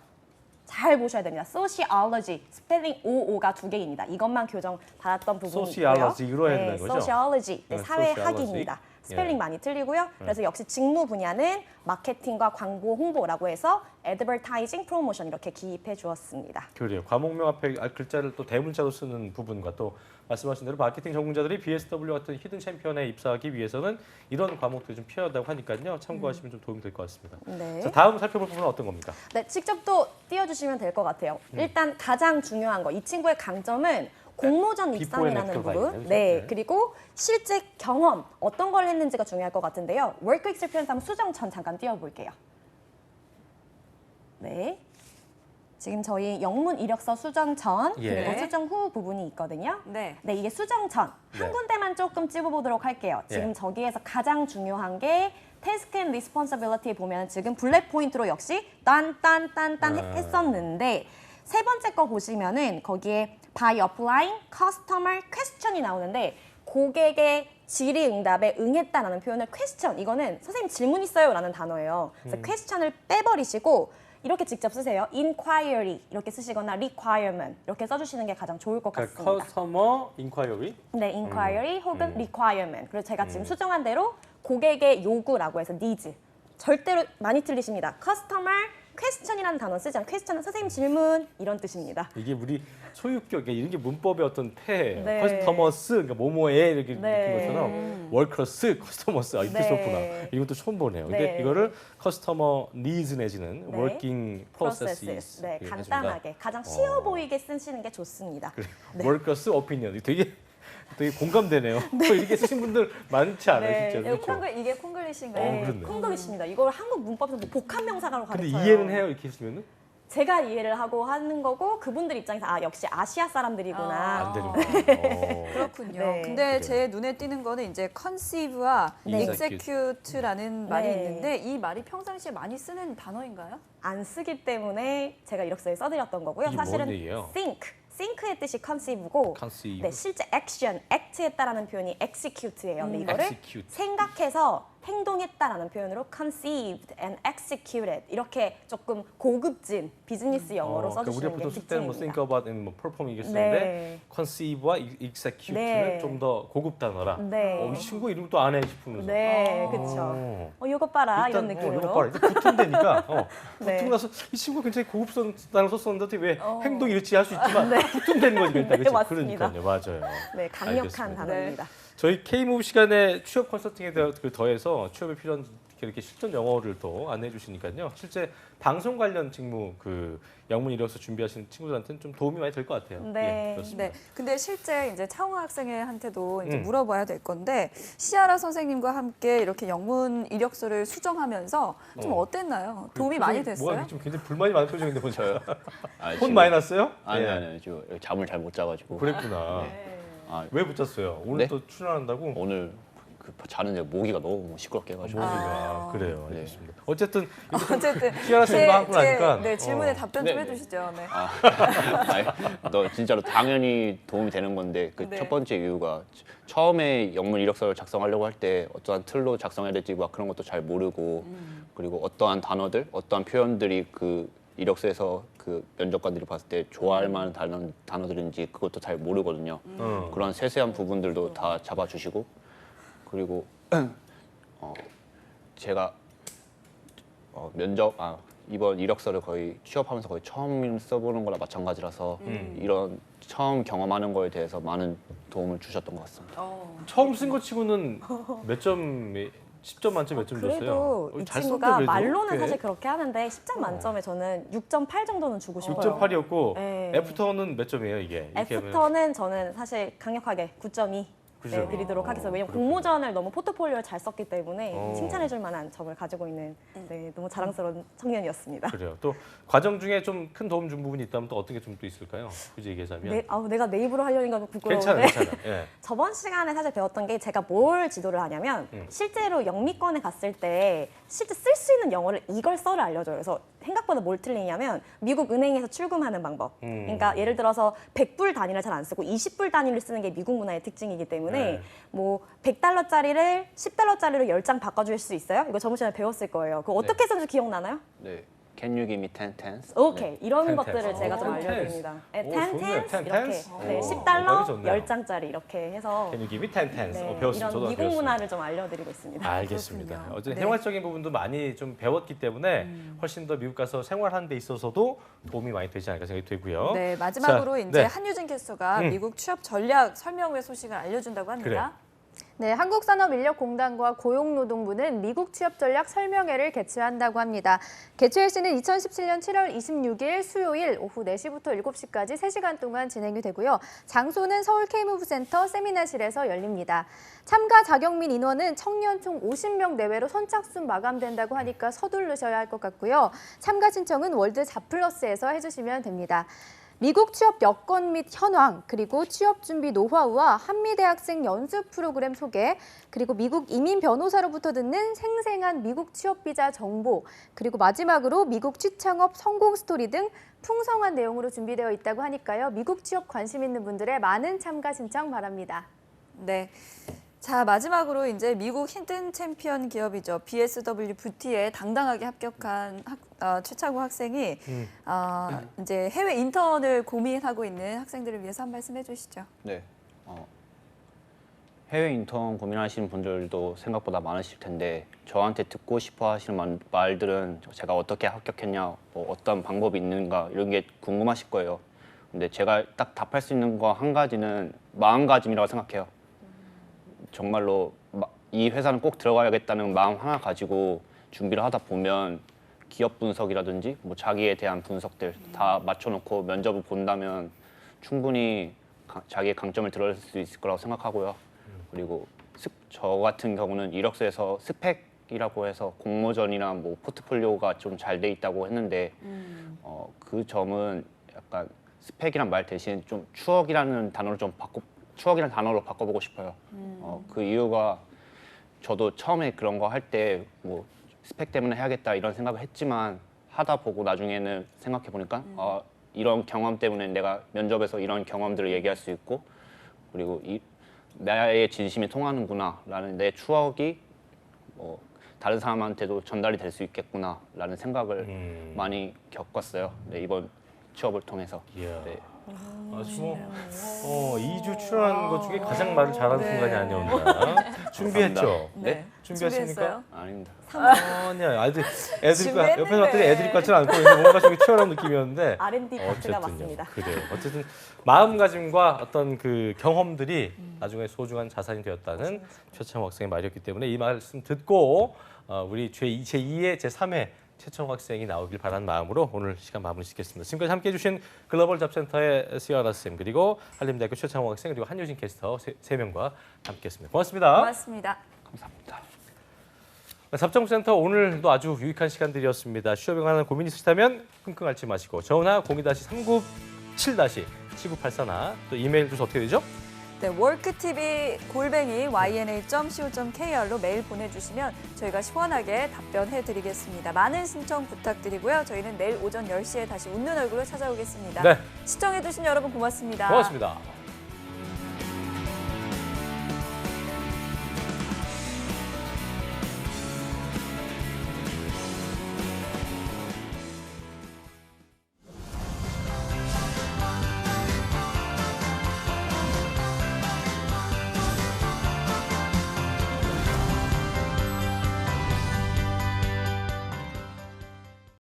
잘 보셔야 됩니다. Sociology, 스펠링 OO가 두 개입니다. 이것만 교정 받았던 부분이고요. Sociology로 해야 되는 거죠? Sociology, 네, 네, 사회학입니다. Sociology. 스펠링 예. 많이 틀리고요. 그래서 역시 직무 분야는 마케팅과 광고 홍보라고 해서 Advertising, Promotion 이렇게 기입해 주었습니다. 그래요. 과목명 앞에 글자를 또 대문자로 쓰는 부분과 또 말씀하신 대로 마케팅 전공자들이 BSW 같은 히든 챔피언에 입사하기 위해서는 이런 과목들이 좀 필요하다고 하니까요. 참고하시면 좀 도움이 될 것 같습니다. 네. 자, 다음 살펴볼 부분은 어떤 겁니까? 네, 직접 또 띄워주시면 될 것 같아요. 일단 가장 중요한 거, 이 친구의 강점은 공모전 입상이라는 비포 앤 부분. 애프터가 네, 있네요. 그리고 실제 경험, 어떤 걸 했는지가 중요할 것 같은데요. 워크 익스피리언스 한번 수정전 잠깐 띄워볼게요. 네. 지금 저희 영문 이력서 수정 전 예. 그리고 수정 후 부분이 있거든요. 네. 네, 이게 수정 전. 네. 한 군데만 조금 찝어보도록 할게요. 지금 예. 저기에서 가장 중요한 게 Task and Responsibility에 보면 지금 블랙 포인트로 역시 딴딴딴딴 했었는데 세 번째 거 보시면은 거기에 by applying customer question이 나오는데 고객의 질의응답에 응했다라는 표현을 question, 이거는 선생님 질문 있어요 라는 단어예요. 그래서 question을 빼버리시고 이렇게 직접 쓰세요. inquiry 이렇게 쓰시거나 requirement 이렇게 써주시는 게 가장 좋을 것 그러니까 같습니다. 커스터머 인콰이어리. 네, inquiry 혹은 requirement. 그리고 제가 지금 수정한 대로 고객의 요구라고 해서 needs. 절대로 많이 틀리십니다. customer question이라는 단어 쓰지 않아요. question은 선생님 질문 이런 뜻입니다. 이게 우리 소유격, 그러니까 이런 게 문법의 어떤 폐, 네. 커스터머스, 그러니까 뭐뭐에 이렇게 네. 느낀 것처럼 월커스, 커스터머스, 이렇게 네. 썼구나. 이것도 처음 보네요. 근데 네. 이거를 커스터머 니즈 내지는 네. working processes. 네, 이렇게 간단하게 가장 쉬워 보이게 쓰시는 게 좋습니다. 그래. 네. 월커스 오피니언 되게 공감되네요. 이렇게 쓰신 분들 많지 않아요, 네. 진짜. 이거 그렇죠? 이게 콩글리시인가요? 네, 그렇네. 콩글리시입니다. 이걸 한국 문법에서 뭐 복합 명사로 근데 가르쳐요. 이해는 해요, 이렇게 했으면은? 제가 이해를 하고 하는 거고 그분들 입장에서 아 역시 아시아 사람들이구나. 안 되는구나. 그렇군요. 네. 근데 그래요. 제 눈에 띄는 거는 이제 conceive와 네. execute라는 말이 네. 있는데 이 말이 평상시에 많이 쓰는 단어인가요? 안 쓰기 때문에 제가 이력서에 써드렸던 거고요. 이게 사실은 뭔 얘기예요? think의 뜻이 conceive고 conceive. 네, 실제 action, act했다라는 표현이 execute예요. 근데 이거를 execute. 생각해서 행동했다라는 표현으로 conceived and executed 이렇게 조금 고급진 비즈니스 영어로 그러니까 써주시는 우리가 게 보통 쓸 때는 뭐 특징입니다. think about and 뭐 perform 이게 쓰는데 네. conceive와 execute는 네. 좀 더 고급 단어라. 네. 이 친구 이름도 안 해 싶으면서. 네, 그렇죠. 이거 봐라 이런 느낌으로. 이거 봐라. 일단 붙으면 되니까. 네. 붙으면 나서 이 친구 굉장히 고급 단어 썼었는데 어떻게 왜 행동이 이렇지 할 수 있지만 붙으면 되는 거니까 일단. 네, 그렇죠? 맞습니다. 그러니까요. 맞아요. 네, 강력한 알겠습니다. 단어입니다. 저희 K무브 시간에 취업 컨설팅에 더해서 취업에 필요한 이렇게 실전 영어를 또 안내해 주시니까요. 실제 방송 관련 직무 그 영문 이력서 준비하시는 친구들한테는 좀 도움이 많이 될 것 같아요. 네. 예, 그렇습니다. 네. 근데 실제 이제 차홍 학생한테도 이제 음. 물어봐야 될 건데 시아라 선생님과 함께 이렇게 영문 이력서를 수정하면서 좀 어땠나요? 도움이 많이 됐어요? 뭐가 좀 굉장히 불만이 많은 표정인데 보니까. 아, 혼 지금- 많이 났어요? 아니 예. 아니 저 잠을 잘 못 자가지고. 그랬구나. 아, 왜 붙였어요? 오늘 네? 또 출연한다고? 오늘 그 자는데 모기가 너무 시끄럽게 해가지고. 모기가 그래요. 네. 알겠습니다. 어쨌든 어쨌든 시아라 쌤과 하고 나니까 네, 질문에 답변 좀 네, 해주시죠. 네. 아니, 너 진짜로 당연히 도움이 되는 건데 그 첫 네. 번째 이유가 처음에 영문 이력서를 작성하려고 할 때 어떠한 틀로 작성해야 될지 막 그런 것도 잘 모르고 그리고 어떠한 단어들, 어떠한 표현들이 그 이력서에서 그 면접관들이 봤을 때 좋아할 만한 단어들인지 그것도 잘 모르거든요. 그런 세세한 부분들도 다 잡아주시고 그리고 제가 이번 이력서를 거의 취업하면서 거의 처음 써보는 거라 마찬가지라서 이런 처음 경험하는 거에 대해서 많은 도움을 주셨던 것 같습니다. 처음 쓴 거 치고는 몇 점, 10점 만점 몇 점 줬어요? 그래도 이 잘 친구가 썼네, 그래도. 말로는 꽤. 사실 그렇게 하는데 10점 만점에 저는 6.8 정도는 주고 싶어요. 6.8이었고 네. 애프터는 몇 점이에요 이게? 이렇게 하면. 애프터는 저는 사실 강력하게 9.2 그죠? 드리도록 하겠습니다. 왜냐면 그렇군요. 공모전을 너무 포트폴리오를 잘 썼기 때문에 어. 칭찬해줄 만한 점을 가지고 있는 너무 자랑스러운 청년이었습니다. 그래요. 또 과정 중에 좀 큰 도움 준 부분이 있다면 또 어떤 게 좀 또 있을까요? 굳이 얘기하자면. 내가 내 입으로 하려니까 부끄러운데 괜찮아요, 괜찮아요. 예. 저번 시간에 사실 배웠던 게 제가 뭘 지도를 하냐면 실제로 영미권에 갔을 때 실제 쓸 수 있는 영어를 이걸 써를 알려줘요. 그래서 생각보다 뭘 틀리냐면 미국 은행에서 출금하는 방법. 그러니까 예를 들어서 100불 단위를 잘 안 쓰고 20불 단위를 쓰는 게 미국 문화의 특징이기 때문에 네. 뭐 100달러짜리를 10달러짜리로 10장 바꿔줄 수 있어요? 이거 저번 시간에 배웠을 거예요. 그거 어떻게 썼는지 기억나나요? 네. Can you give me 10 tens? 오케이. 이런 텐 것들을 텐스. 제가 좀 텐 텐스. 알려드립니다. 네, 오, 10 좋네요. tens 10 이렇게 텐스. 네, 오, 10달러 좋네요. 10장짜리 이렇게 해서 Can you give me 10 tens? 네, 배웠습니다. 이런 저도 미국 배웠습니다. 문화를 좀 알려드리고 있습니다. 알겠습니다. 그렇군요. 어쨌든 네. 생활적인 부분도 많이 좀 배웠기 때문에 훨씬 더 미국 가서 생활하는 데 있어서도 도움이 많이 되지 않을까 생각이 되고요. 네, 마지막으로 자, 이제 네. 한유진 캐스터가 미국 취업 전략 설명회 소식을 알려준다고 합니다. 네, 한국산업인력공단과 고용노동부는 미국 취업 전략 설명회를 개최한다고 합니다. 개최 일시는 2017년 7월 26일 수요일 오후 4시부터 7시까지 3시간 동안 진행이 되고요. 장소는 서울 K무브센터 세미나실에서 열립니다. 참가 자격 및 인원은 청년 총 50명 내외로 선착순 마감된다고 하니까 서두르셔야 할 것 같고요. 참가 신청은 월드 잡플러스에서 해주시면 됩니다. 미국 취업 여건 및 현황, 그리고 취업 준비 노하우와 한미대학생 연수 프로그램 소개, 그리고 미국 이민 변호사로부터 듣는 생생한 미국 취업 비자 정보, 그리고 마지막으로 미국 취창업 성공 스토리 등 풍성한 내용으로 준비되어 있다고 하니까요. 미국 취업 관심 있는 분들의 많은 참가 신청 바랍니다. 네. 자, 마지막으로 이제 미국 히든 챔피언 기업이죠. BSW 부티에 당당하게 합격한 최창호 학생이 이제 해외 인턴을 고민하고 있는 학생들을 위해서 한 말씀 해주시죠. 네. 해외 인턴 고민하시는 분들도 생각보다 많으실 텐데 저한테 듣고 싶어 하시는 말들은 제가 어떻게 합격했냐, 뭐 어떤 방법이 있는가 이런 게 궁금하실 거예요. 근데 제가 딱 답할 수 있는 거 한 가지는 마음가짐이라고 생각해요. 정말로 이 회사는 꼭 들어가야겠다는 마음 하나 가지고 준비를 하다 보면 기업 분석이라든지 뭐 자기에 대한 분석들 다 맞춰놓고 면접을 본다면 충분히 자기의 강점을 드러낼 수 있을 거라고 생각하고요. 그리고 저 같은 경우는 이력서에서 스펙이라고 해서 공모전이나 뭐 포트폴리오가 좀 잘 돼 있다고 했는데 그 점은 약간 스펙이란 말 대신 좀 추억이라는 단어로 바꿔보고 싶어요. 그 이유가 저도 처음에 그런 거 할 때 뭐 스펙 때문에 해야겠다 이런 생각을 했지만 하다 보고 나중에는 생각해 보니까 이런 경험 때문에 내가 면접에서 이런 경험들을 얘기할 수 있고 그리고 나의 진심이 통하는구나라는 내 추억이 뭐 다른 사람한테도 전달이 될 수 있겠구나라는 생각을 많이 겪었어요. 네, 이번 취업을 통해서. 네. 아주 뭐 2주 출연한 것 중에 가장 말을 잘하는 순간이 아니었나. 준비했죠? 네. 준비하십니까? 아닙니다. 아니야. 아직 애드립 옆에서 봤더니 애드립 같지는 않고 뭔가 좀 튀어나온 느낌이었는데. R&D 파트가 맞습니다. 그래요. 어쨌든 마음가짐과 어떤 그 경험들이 나중에 소중한 자산이 되었다는 최창호 학생의 말이었기 때문에 이 말씀 듣고 우리 제2회 제3회 최창호 학생이 나오길 바라는 마음으로 오늘 시간 마무리 짓겠습니다. 지금까지 함께해 주신 글로벌 잡센터의 시아라 쌤 그리고 한림대학교 최창호 학생 그리고 한효진 캐스터 세 명과 함께했습니다. 고맙습니다. 고맙습니다. 감사합니다. 잡정센터 오늘도 아주 유익한 시간들이었습니다. 취업에 관한 고민 있으시다면 끙끙 앓지 마시고 전화 02-397-7984나 또 이메일 주소 어떻게 되죠? 네, worktv@yna.co.kr로 메일 보내주시면 저희가 시원하게 답변해드리겠습니다. 많은 신청 부탁드리고요. 저희는 내일 오전 10시에 다시 웃는 얼굴로 찾아오겠습니다. 네. 시청해주신 여러분 고맙습니다. 고맙습니다.